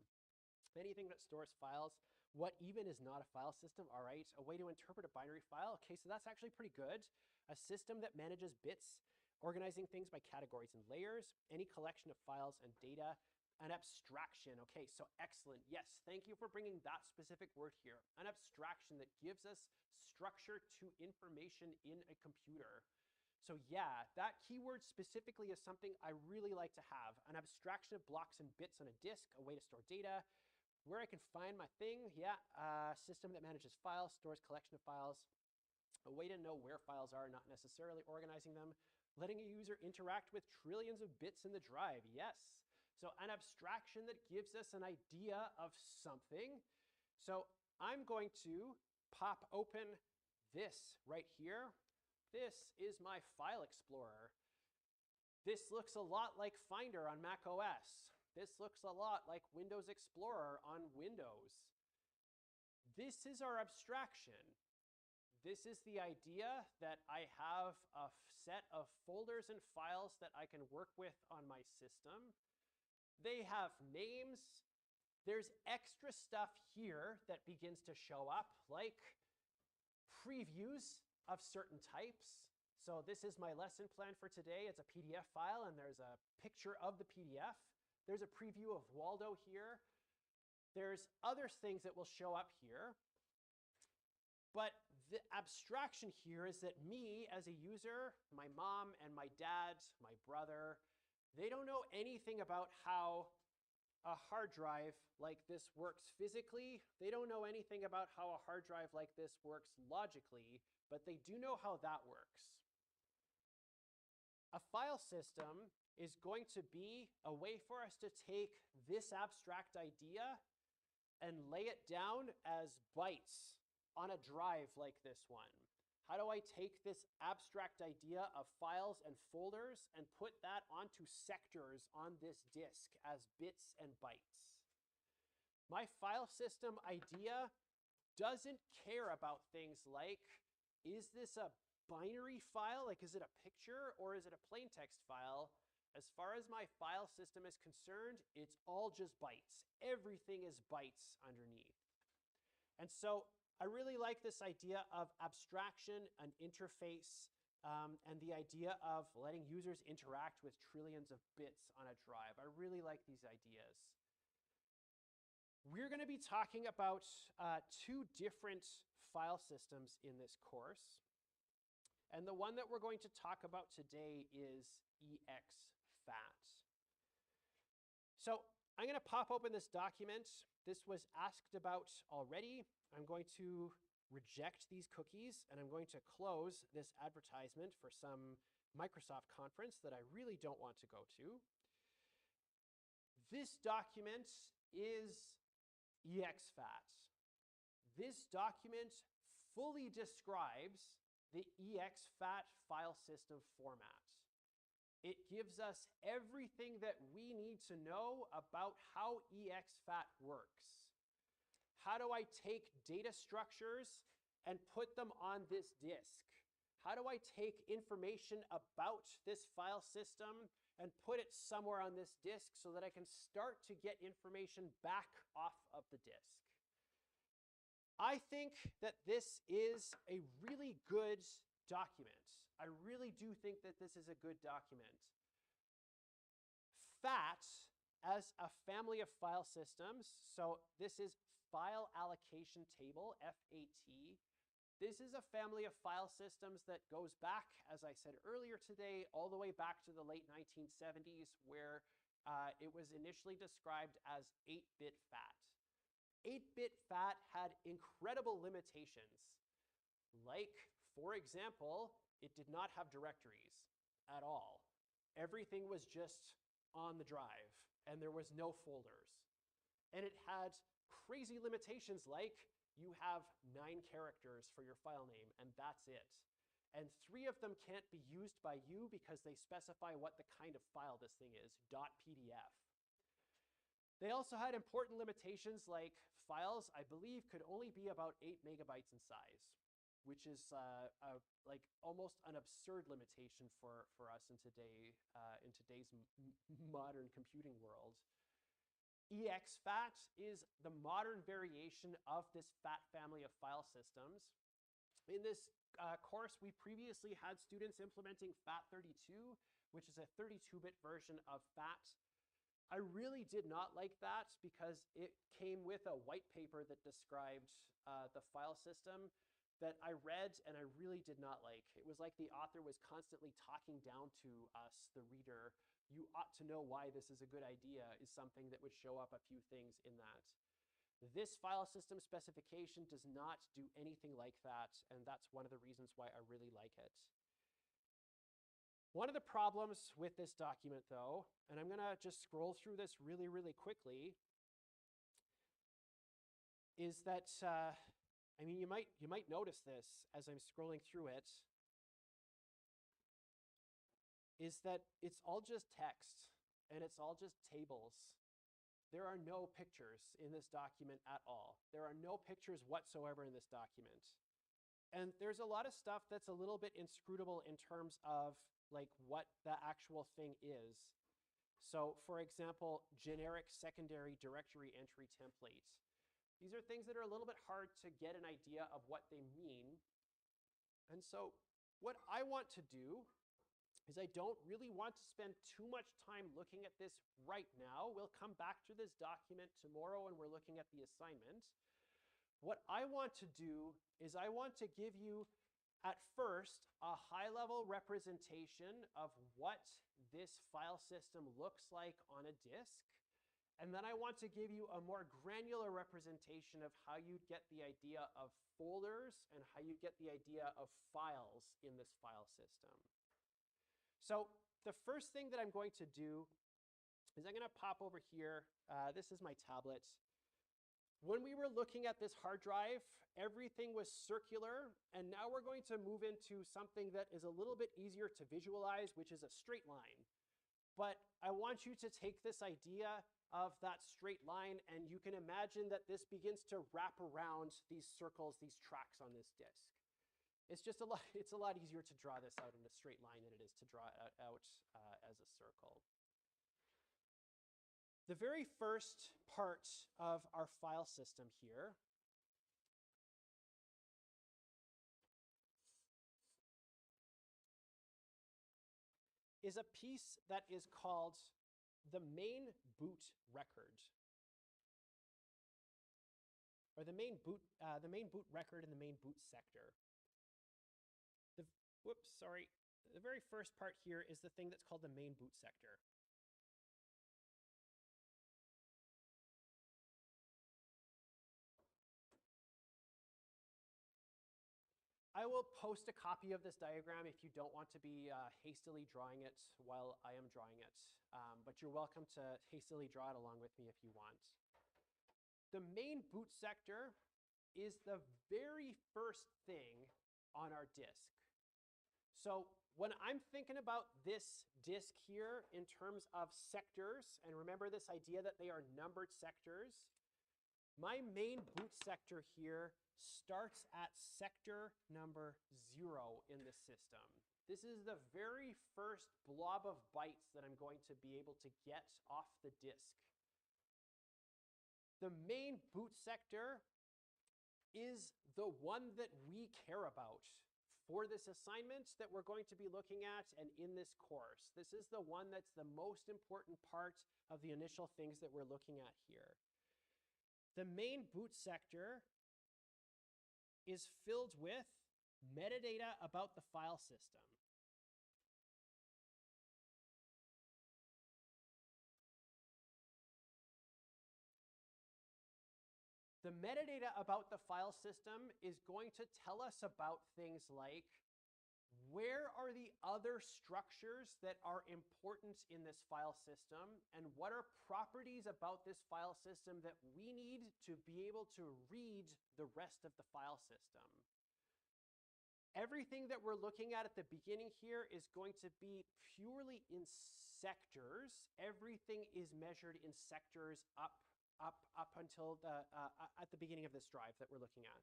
Anything that stores files. What even is not a file system? All right, a way to interpret a binary file. Okay, so that's actually pretty good. A system that manages bits, organizing things by categories and layers, any collection of files and data. An abstraction. Okay, so excellent. Yes, thank you for bringing that specific word here. An abstraction that gives us structure to information in a computer. So yeah, that keyword specifically is something I really like to have. An abstraction of blocks and bits on a disk, a way to store data, where I can find my thing. Yeah, system that manages files, stores collection of files, a way to know where files are, not necessarily organizing them, letting a user interact with trillions of bits in the drive. Yes. So an abstraction that gives us an idea of something. So I'm going to pop open this right here. This is my file explorer. This looks a lot like Finder on Mac OS. This looks a lot like Windows Explorer on Windows. This is our abstraction. This is the idea that I have a set of folders and files that I can work with on my system. They have names. There's extra stuff here that begins to show up, like previews of certain types. So this is my lesson plan for today. It's a PDF file, and there's a picture of the PDF. There's a preview of Waldo here. There's other things that will show up here. But the abstraction here is that me as a user, my mom and my dad, my brother, they don't know anything about how a hard drive like this works physically. They don't know anything about how a hard drive like this works logically, but they do know how that works. A file system is going to be a way for us to take this abstract idea and lay it down as bytes on a drive like this one? How do I take this abstract idea of files and folders and put that onto sectors on this disk as bits and bytes? My file system idea doesn't care about things like, is this a binary file? Like, is it a picture or is it a plain text file? As far as my file system is concerned, it's all just bytes. Everything is bytes underneath. And so I really like this idea of abstraction, an interface, and the idea of letting users interact with trillions of bits on a drive. I really like these ideas. We're going to be talking about two different file systems in this course. And the one that we're going to talk about today is exFAT. So I'm going to pop open this document. This was asked about already. I'm going to reject these cookies, and I'm going to close this advertisement for some Microsoft conference that I really don't want to go to. This document is exFAT. This document fully describes the exFAT file system format. It gives us everything that we need to know about how exFAT works. How do I take data structures and put them on this disk? How do I take information about this file system and put it somewhere on this disk so that I can start to get information back off of the disk? I think that this is a really good document. I really do think that this is a good document. FAT as a family of file systems, so this is file allocation table, FAT. This is a family of file systems that goes back, as I said earlier today, all the way back to the late 1970s, where it was initially described as 8-bit FAT. 8-bit FAT had incredible limitations. Like, for example, it did not have directories at all. Everything was just on the drive, and there was no folders. And it had crazy limitations like you have 9 characters for your file name, and that's it. And 3 of them can't be used by you because they specify what the kind of file this thing is, .pdf. They also had important limitations like files, I believe, could only be about 8 megabytes in size, which is like almost an absurd limitation for us in today's modern computing world. exFAT is the modern variation of this FAT family of file systems. In this course, we previously had students implementing FAT32, which is a 32-bit version of FAT. I really did not like that because it came with a white paper that described the file system that I read and I really did not like. It was like the author was constantly talking down to us, the reader. You ought to know why this is a good idea is something that would show up a few things in that. This file system specification does not do anything like that, and that's one of the reasons why I really like it. One of the problems with this document, though, and I'm going to just scroll through this really, really quickly, is that, I mean, you might notice this as I'm scrolling through it, is that it's all just text, and it's all just tables. There are no pictures in this document at all. There are no pictures whatsoever in this document. And there's a lot of stuff that's a little bit inscrutable in terms of like what the actual thing is. So for example, generic secondary directory entry template. These are things that are a little bit hard to get an idea of what they mean. And so what I want to do is I don't really want to spend too much time looking at this right now. We'll come back to this document tomorrow when we're looking at the assignment. What I want to do is I want to give you, at first, a high-level representation of what this file system looks like on a disk. And then I want to give you a more granular representation of how you'd get the idea of folders and how you get the idea of files in this file system. So the first thing that I'm going to do is I'm going to pop over here. This is my tablet. When we were looking at this hard drive, everything was circular, and now we're going to move into something that is a little bit easier to visualize, which is a straight line. But I want you to take this idea of that straight line, and you can imagine that this begins to wrap around these circles, these tracks on this disk. It's just it's a lot easier to draw this out in a straight line than it is to draw it out as a circle. The very first part of our file system here is a piece that is called the main boot record, or the main boot record and the main boot sector. The very first part here is the thing that's called the main boot sector. I will post a copy of this diagram if you don't want to be hastily drawing it while I am drawing it, but you're welcome to hastily draw it along with me if you want. The main boot sector is the very first thing on our disk. So when I'm thinking about this disk here in terms of sectors, and remember this idea that they are numbered sectors, my main boot sector here starts at sector number 0 in the system. This is the very first blob of bytes that I'm going to be able to get off the disk. The main boot sector is the one that we care about for this assignment that we're going to be looking at and in this course. This is the one that's the most important part of the initial things that we're looking at here. The main boot sector is filled with metadata about the file system. The metadata about the file system is going to tell us about things like, where are the other structures that are important in this file system, and what are properties about this file system that we need to be able to read the rest of the file system. Everything that we're looking at the beginning here is going to be purely in sectors. Everything is measured in sectors up until at the beginning of this drive that we're looking at.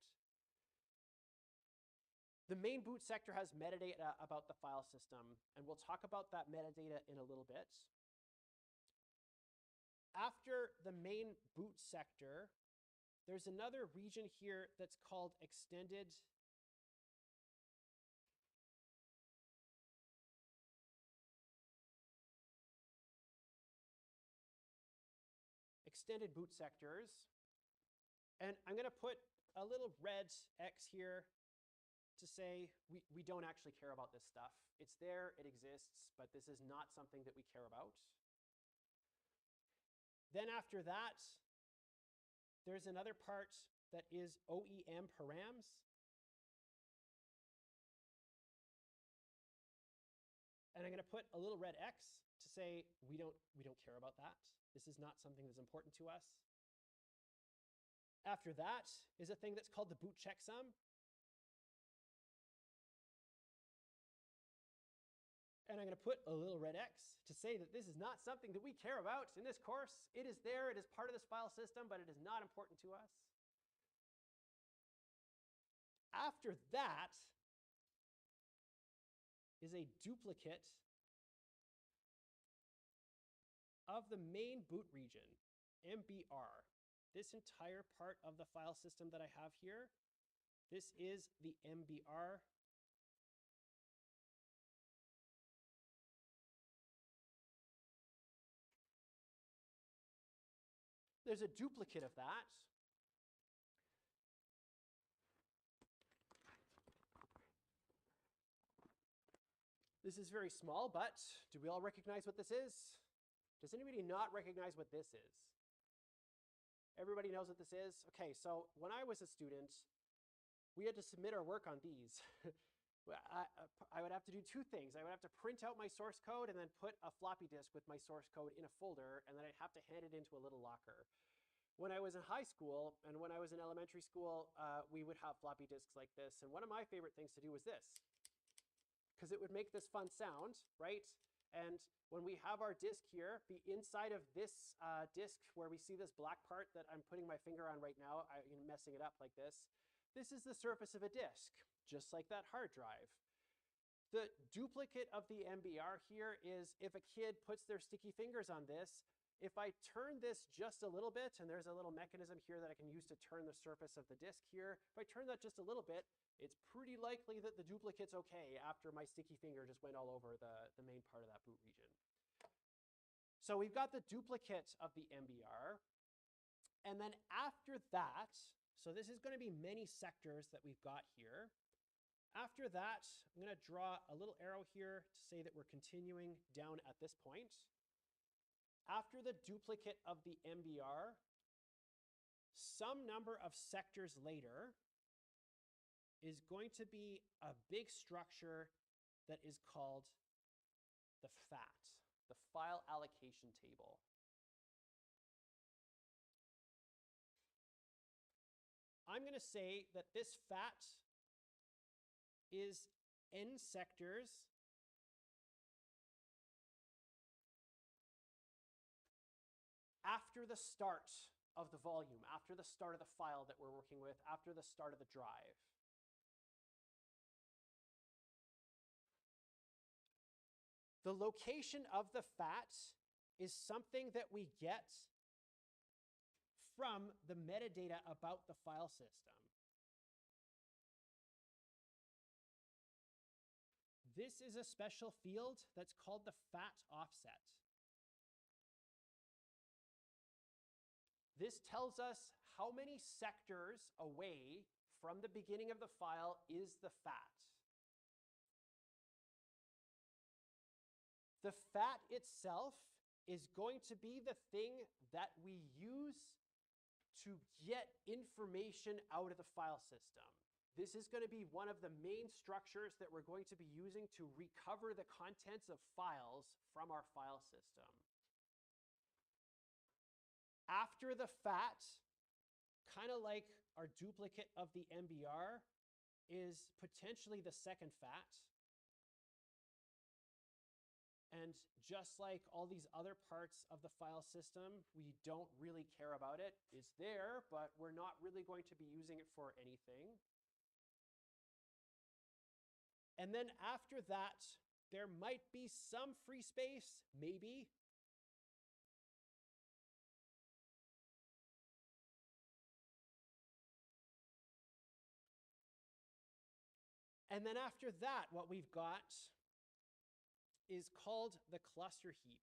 The main boot sector has metadata about the file system, and we'll talk about that metadata in a little bit. After the main boot sector, there's another region here that's called extended boot sectors. And I'm going to put a little red X here to say we don't actually care about this stuff. It's there, it exists, but this is not something that we care about. Then after that, there's another part that is OEM params. And I'm going to put a little red X to say we don't care about that. This is not something that's important to us. After that is a thing that's called the boot checksum. And I'm going to put a little red X to say that this is not something that we care about in this course. It is there, it is part of this file system, but it is not important to us. After that is a duplicate of the main boot region, MBR. This entire part of the file system that I have here, this is the MBR. There's a duplicate of that. This is very small, but do we all recognize what this is? Does anybody not recognize what this is? Everybody knows what this is? Okay, so when I was a student, we had to submit our work on these. I would have to do two things. I would have to print out my source code and then put a floppy disk with my source code in a folder, and then I'd have to hand it into a little locker. when I was in high school and when I was in elementary school, we would have floppy disks like this. And one of my favorite things to do was this, because it would make this fun sound, right? And when we have our disk here, the inside of this disk where we see this black part that I'm putting my finger on right now, I'm messing it up like this. This is the surface of a disk, just like that hard drive. The duplicate of the MBR here is if a kid puts their sticky fingers on this, if I turn this just a little bit, and there's a little mechanism here that I can use to turn the surface of the disk here, if I turn that just a little bit, it's pretty likely that the duplicate's okay after my sticky finger just went all over the main part of that boot region. So we've got the duplicate of the MBR. And then after that, so this is going to be many sectors that we've got here. After that, I'm going to draw a little arrow here to say that we're continuing down at this point. After the duplicate of the MBR, some number of sectors later is going to be a big structure that is called the FAT, the file allocation table. I'm going to say that this FAT is n sectors after the start of the volume, after the start of the file that we're working with, after the start of the drive. The location of the FAT is something that we get from the metadata about the file system. This is a special field that's called the FAT offset. This tells us how many sectors away from the beginning of the file is the FAT. The FAT itself is going to be the thing that we use to get information out of the file system. This is going to be one of the main structures that we're going to be using to recover the contents of files from our file system. After the FAT, kind of like our duplicate of the MBR, is potentially the second FAT. And just like all these other parts of the file system, we don't really care about it. It's there, but we're not really going to be using it for anything. And then after that, there might be some free space, maybe. And then after that, what we've got is called the cluster heap.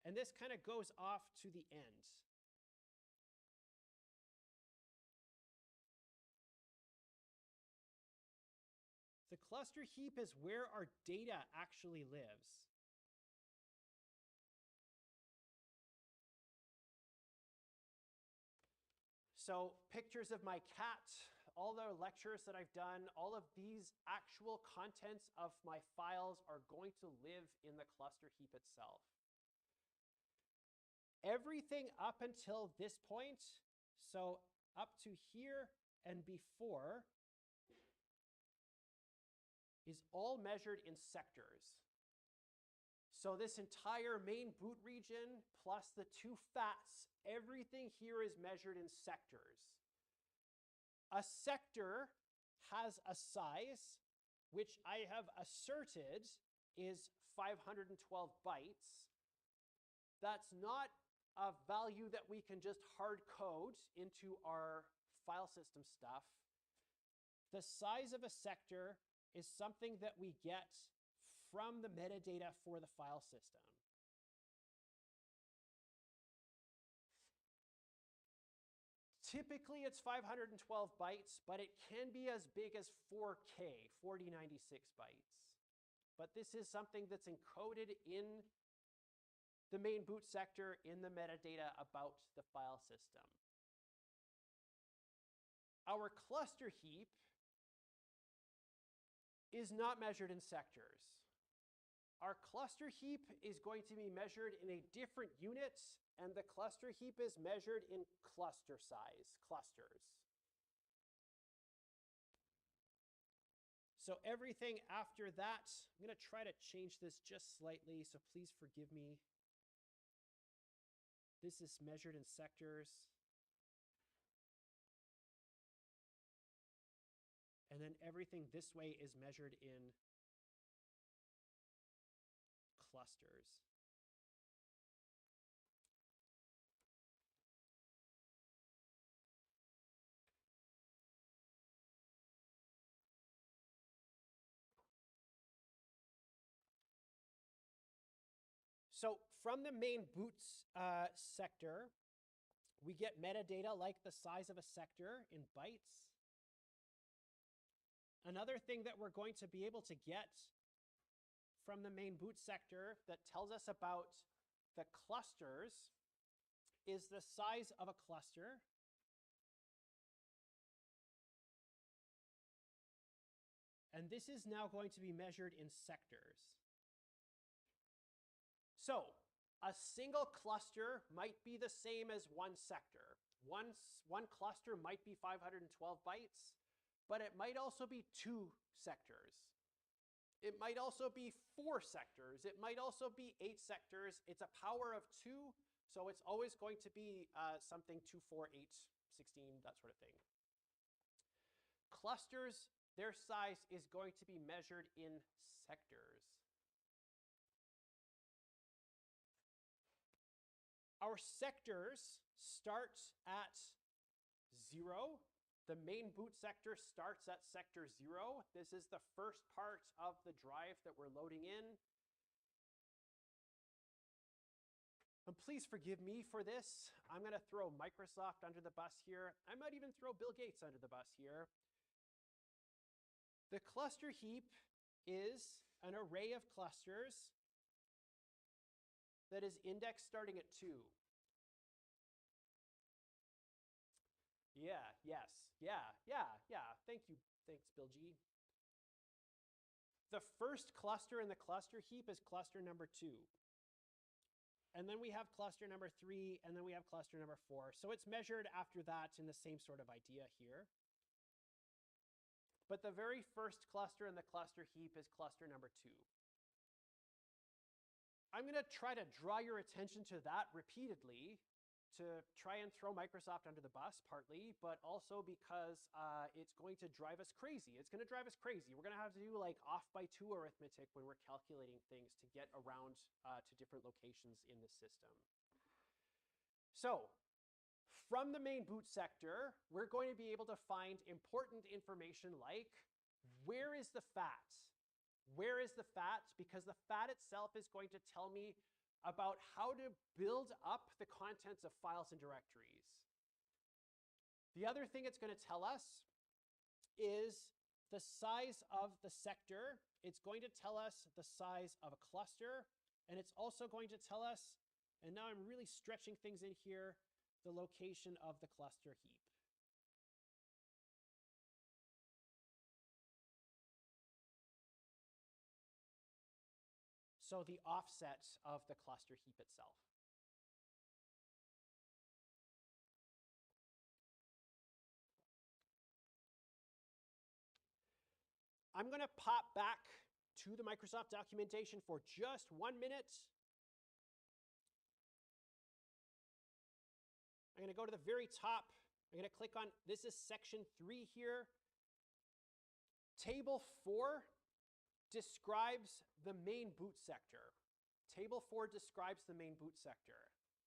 And this kind of goes off to the end. The cluster heap is where our data actually lives. So pictures of my cat, all the lectures that I've done, all of these actual contents of my files are going to live in the cluster heap itself. Everything up until this point, so up to here and before, is all measured in sectors. So this entire main boot region plus the two FATs, everything here is measured in sectors. A sector has a size, which I have asserted is 512 bytes. That's not a value that we can just hard code into our file system stuff. The size of a sector is something that we get from the metadata for the file system. Typically, it's 512 bytes, but it can be as big as 4K, 4096 bytes. But this is something that's encoded in the main boot sector in the metadata about the file system. Our cluster heap is not measured in sectors. Our cluster heap is going to be measured in a different unit, and the cluster heap is measured in cluster size, clusters. So everything after that, I'm going to try to change this just slightly, so please forgive me. This is measured in sectors. And then everything this way is measured in clusters. So from the main boots sector, we get metadata like the size of a sector in bytes. Another thing that we're going to be able to get from the main boot sector that tells us about the clusters is the size of a cluster. And this is now going to be measured in sectors. So a single cluster might be the same as one sector. One cluster might be 512 bytes, but it might also be 2 sectors. It might also be 4 sectors. It might also be 8 sectors. It's a power of 2, so it's always going to be something 2, 4, 8, 16, that sort of thing. Clusters, their size is going to be measured in sectors. Our sectors start at 0. The main boot sector starts at sector 0. This is the first part of the drive that we're loading in. And please forgive me for this. I'm going to throw Microsoft under the bus here. I might even throw Bill Gates under the bus here. The cluster heap is an array of clusters that is indexed starting at 2. Yeah, yes, yeah. Thank you. Thanks, Bill G. The first cluster in the cluster heap is cluster number 2. And then we have cluster number 3, and then we have cluster number 4. So it's measured after that in the same sort of idea here. But the very first cluster in the cluster heap is cluster number 2. I'm going to try to draw your attention to that repeatedly to try and throw Microsoft under the bus, partly, but also because it's going to drive us crazy. It's going to drive us crazy. We're going to have to do like off by 2 arithmetic when we're calculating things to get around to different locations in the system. So from the main boot sector, we're going to be able to find important information like, where is the FAT? Where is the FAT? Because the FAT itself is going to tell me about how to build up the contents of files and directories. The other thing it's going to tell us is the size of the sector. It's going to tell us the size of a cluster, and it's also going to tell us, and now I'm really stretching things in here, the location of the cluster heap. So the offset of the cluster heap itself. I'm going to pop back to the Microsoft documentation for just 1 minute. I'm going to go to the very top. I'm going to click on, this is section 3 here. Table 4 describes the main boot sector. Table 4 describes the main boot sector.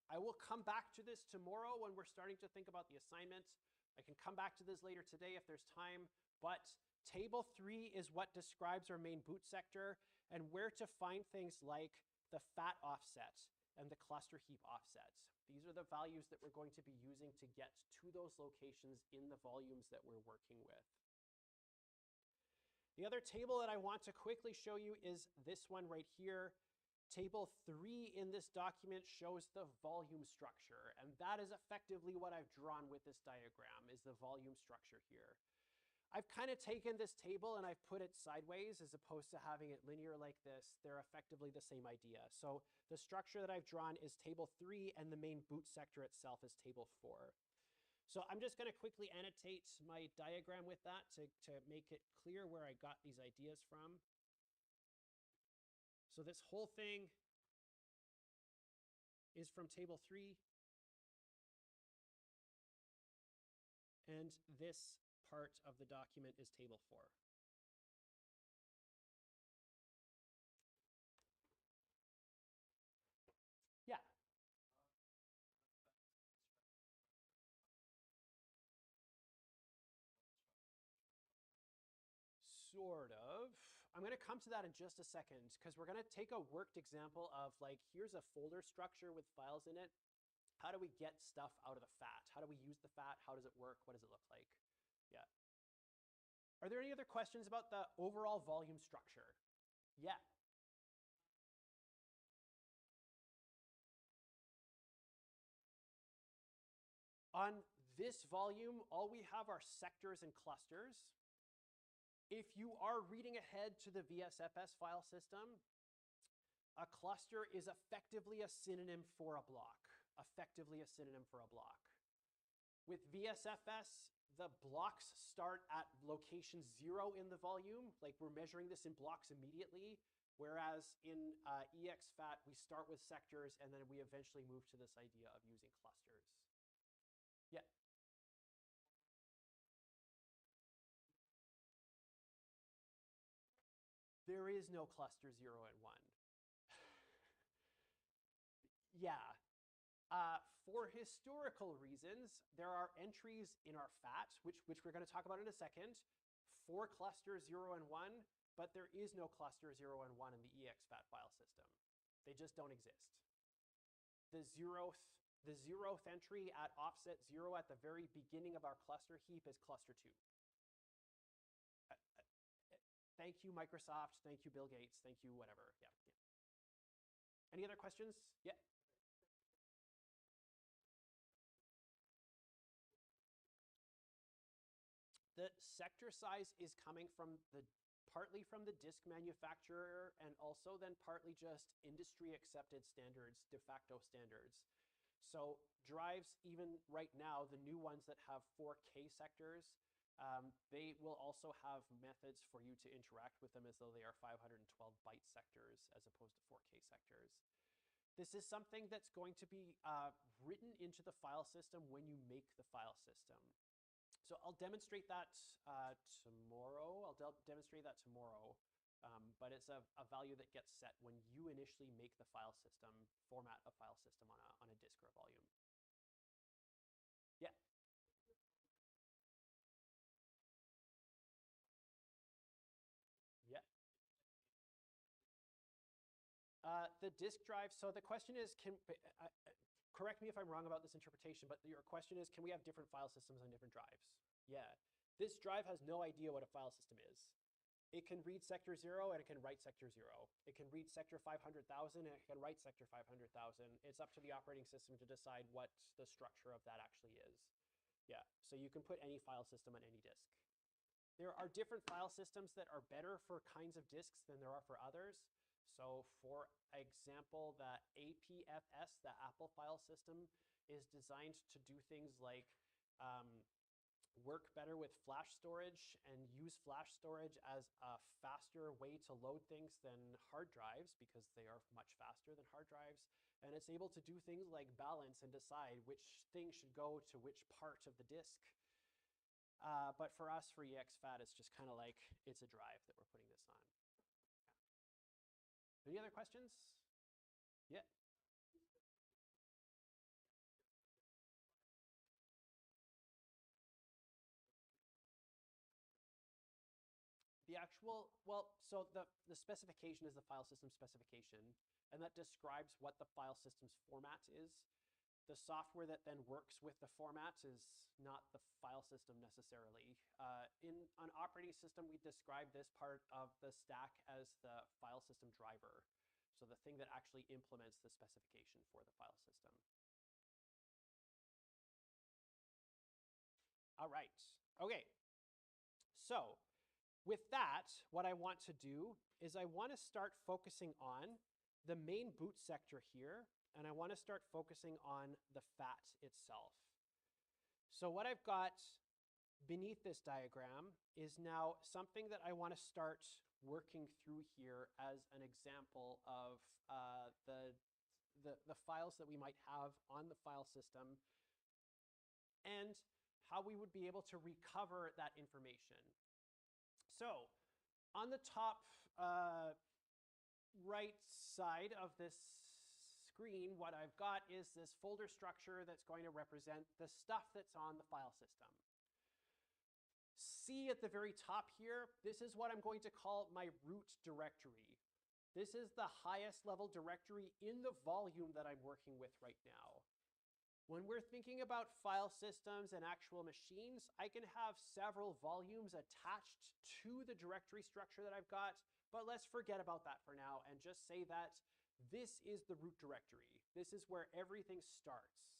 I will come back to this tomorrow when we're starting to think about the assignment. I can come back to this later today if there's time, but table 3 is what describes our main boot sector and where to find things like the FAT offset and the cluster heap offset. These are the values that we're going to be using to get to those locations in the volumes that we're working with. The other table that I want to quickly show you is this one right here. Table 3 in this document shows the volume structure, and that is effectively what I've drawn with this diagram, is the volume structure here. I've kind of taken this table and I've put it sideways as opposed to having it linear like this. They're effectively the same idea. So the structure that I've drawn is table 3, and the main boot sector itself is table 4. So I'm just going to quickly annotate my diagram with that to make it clear where I got these ideas from. So this whole thing is from table 3. And this part of the document is table 4. Yeah. Sort of. I'm going to come to that in just a second, because we're going to take a worked example of, like, here's a folder structure with files in it. How do we get stuff out of the FAT? How do we use the FAT? How does it work? What does it look like? Yeah. Are there any other questions about the overall volume structure? Yeah. On this volume, all we have are sectors and clusters. If you are reading ahead to the VSFS file system, a cluster is effectively a synonym for a block. Effectively a synonym for a block. With VSFS, the blocks start at location 0 in the volume, like we're measuring this in blocks immediately, whereas in exFAT, we start with sectors and then we eventually move to this idea of using clusters. Yeah. There is no cluster 0 and 1. Yeah. For historical reasons, there are entries in our FAT, which we're going to talk about in a second, for cluster 0 and 1, but there is no cluster 0 and 1 in the exFAT file system. They just don't exist. The zeroth entry at offset 0 at the very beginning of our cluster heap is cluster 2. Thank you, Microsoft. Thank you, Bill Gates. Thank you, whatever. Yeah. Any other questions? Yeah. The sector size is coming from partly from the disk manufacturer, and also then partly just industry accepted standards, de facto standards. So drives, even right now, the new ones that have 4K sectors, they will also have methods for you to interact with them as though they are 512 byte sectors as opposed to 4K sectors. This is something that's going to be written into the file system when you make the file system. So I'll demonstrate that tomorrow. Demonstrate that tomorrow. But it's a value that gets set when you initially make the file system, format a file system on a disk or a volume. Yeah. Yeah. The disk drive. So the question is, correct me if I'm wrong about this interpretation, but your question is, can we have different file systems on different drives? Yeah. This drive has no idea what a file system is. It can read sector 0 and it can write sector 0. It can read sector 500,000 and it can write sector 500,000. It's up to the operating system to decide what the structure of that actually is. Yeah, so you can put any file system on any disk. There are different file systems that are better for kinds of disks than there are for others. So for example, the APFS, the Apple file system, is designed to do things like work better with flash storage and use flash storage as a faster way to load things than hard drives, because they are much faster than hard drives. And it's able to do things like balance and decide which thing should go to which part of the disk. But for us, for exFAT, it's just kind of like, it's a drive that we're putting this on. Yeah. Any other questions? Yeah. The actual, well, so the specification is the file system specification, and that describes what the file system's format is. The software that then works with the format is not the file system necessarily. In an operating system, we describe this part of the stack as the file system driver. So the thing that actually implements the specification for the file system. All right. Okay. So with that, what I want to do is I want to start focusing on the main boot sector here, and I want to start focusing on the FAT itself. So what I've got beneath this diagram is now something that I want to start working through here as an example of the files that we might have on the file system and how we would be able to recover that information. So on the top right side of this screen, what I've got is this folder structure that's going to represent the stuff that's on the file system. C at the very top here, this is what I'm going to call my root directory. This is the highest level directory in the volume that I'm working with right now. When we're thinking about file systems and actual machines, I can have several volumes attached to the directory structure that I've got, but let's forget about that for now and just say that this is the root directory. This is where everything starts.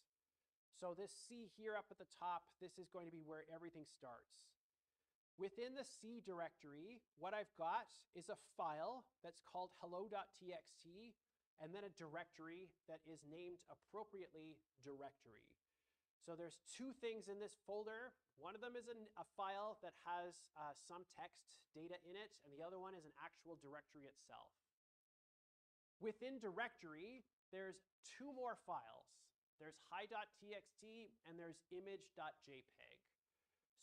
So this C here up at the top, this is going to be where everything starts. Within the C directory, what I've got is a file that's called hello.txt, and then a directory that is named appropriately directory. So there's two things in this folder. One of them is a file that has some text data in it, and the other one is an actual directory itself. Within directory, there's two more files. There's hi.txt and there's image.jpg.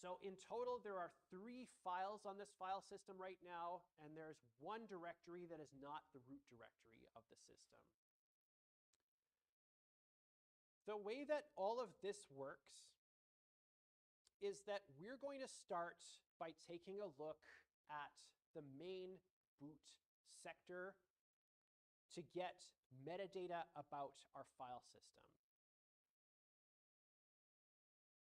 So in total, there are 3 files on this file system right now, and there's one directory that is not the root directory of the system. The way that all of this works is that we're going to start by taking a look at the main boot sector to get metadata about our file system.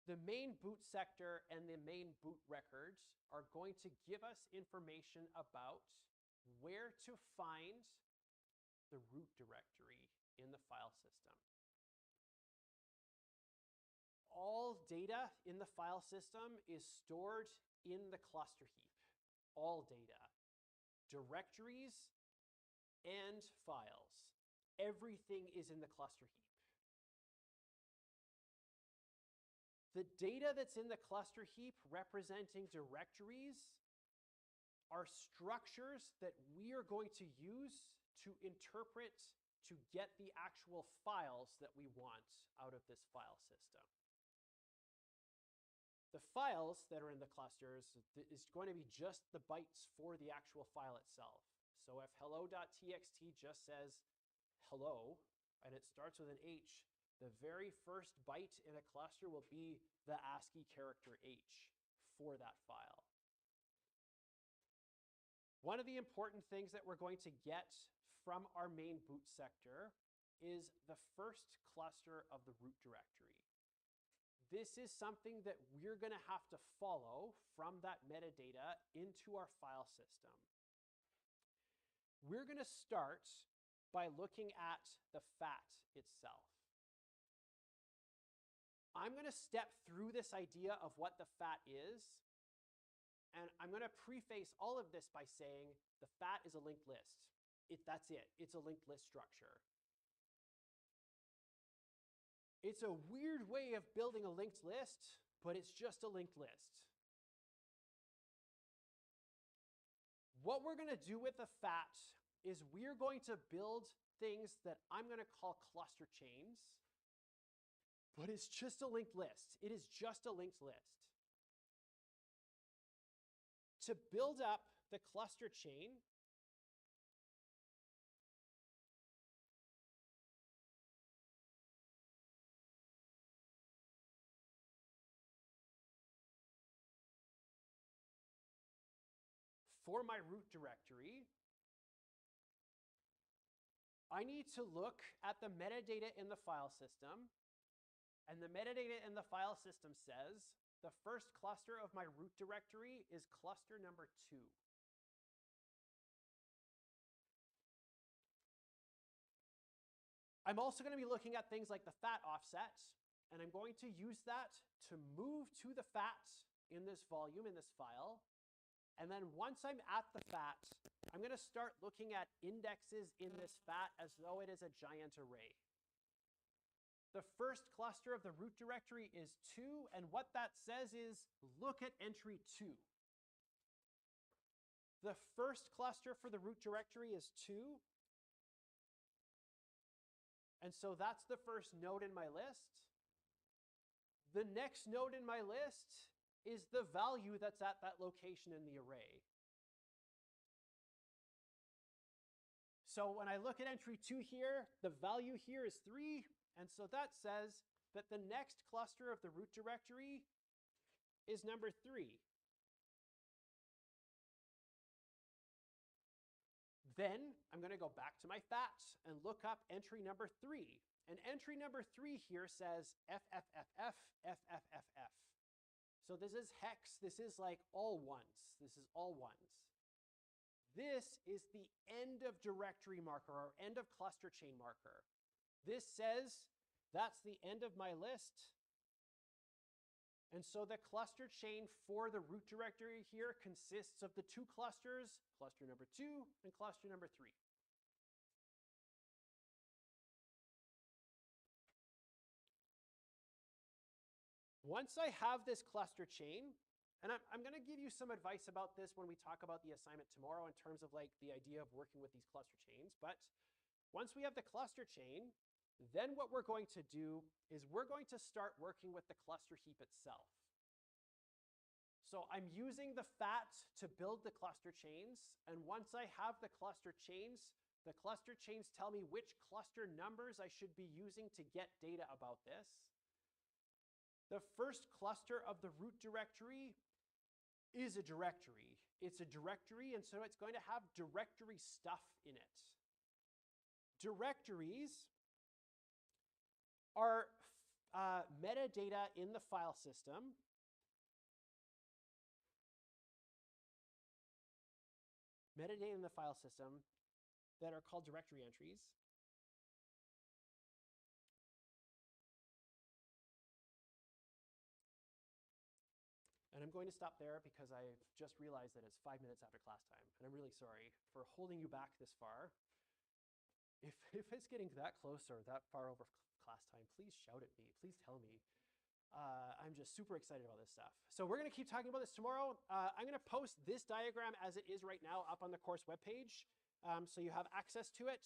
The main boot sector and the main boot records are going to give us information about where to find the root directory in the file system. All data in the file system is stored in the cluster heap. All data. Directories and files. Everything is in the cluster heap. The data that's in the cluster heap representing directories are structures that we are going to use to interpret to get the actual files that we want out of this file system. The files that are in the clusters is going to be just the bytes for the actual file itself. So if hello.txt just says hello and it starts with an H, the very first byte in a cluster will be the ASCII character H for that file. One of the important things that we're going to get from our main boot sector is the first cluster of the root directory. This is something that we're going to have to follow from that metadata into our file system. We're going to start by looking at the FAT itself. I'm going to step through this idea of what the FAT is, and I'm going to preface all of this by saying the FAT is a linked list. That's it. It's a linked list structure. It's a weird way of building a linked list, but it's just a linked list. What we're going to do with the FAT is we're going to build things that I'm going to call cluster chains, but it's just a linked list. It is just a linked list. To build up the cluster chain, for my root directory, I need to look at the metadata in the file system, and the metadata in the file system says the first cluster of my root directory is cluster number 2. I'm also going to be looking at things like the FAT offset, and I'm going to use that to move to the FAT in this volume, in this file, And then once I'm at the FAT, I'm going to start looking at indexes in this FAT as though it is a giant array. The first cluster of the root directory is 2, and what that says is look at entry 2. The first cluster for the root directory is 2. And so that's the first node in my list. The next node in my list is the value that's at that location in the array. So when I look at entry 2 here, the value here is 3. And so that says that the next cluster of the root directory is number 3. Then I'm going to go back to my FAT and look up entry number 3. And entry number 3 here says FFFF, FFFF. So this is hex. This is like all ones. This is all ones. This is the end of directory marker or end of cluster chain marker. This says that's the end of my list. And so the cluster chain for the root directory here consists of the 2 clusters, cluster number 2 and cluster number 3. Once I have this cluster chain, and I'm going to give you some advice about this when we talk about the assignment tomorrow in terms of like the idea of working with these cluster chains, but once we have the cluster chain, then what we're going to do is we're going to start working with the cluster heap itself. So I'm using the FAT to build the cluster chains, and once I have the cluster chains tell me which cluster numbers I should be using to get data about this. The first cluster of the root directory is a directory. It's a directory, and so it's going to have directory stuff in it. Directories are metadata in the file system. Metadata in the file system that are called directory entries. And I'm going to stop there because I've just realized that it's 5 minutes after class time. And I'm really sorry for holding you back this far. If it's getting that close or that far over class time, please shout at me. Please tell me. I'm just super excited about this stuff. So we're going to keep talking about this tomorrow. I'm going to post this diagram as it is right now up on the course webpage, so you have access to it.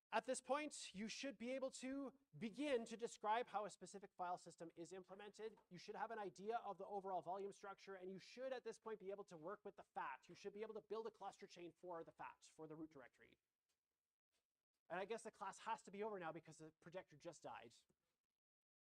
At this point, you should be able to begin to describe how a specific file system is implemented. You should have an idea of the overall volume structure, and you should at this point be able to work with the FAT. You should be able to build a cluster chain for the FAT, for the root directory. And I guess the class has to be over now because the projector just died.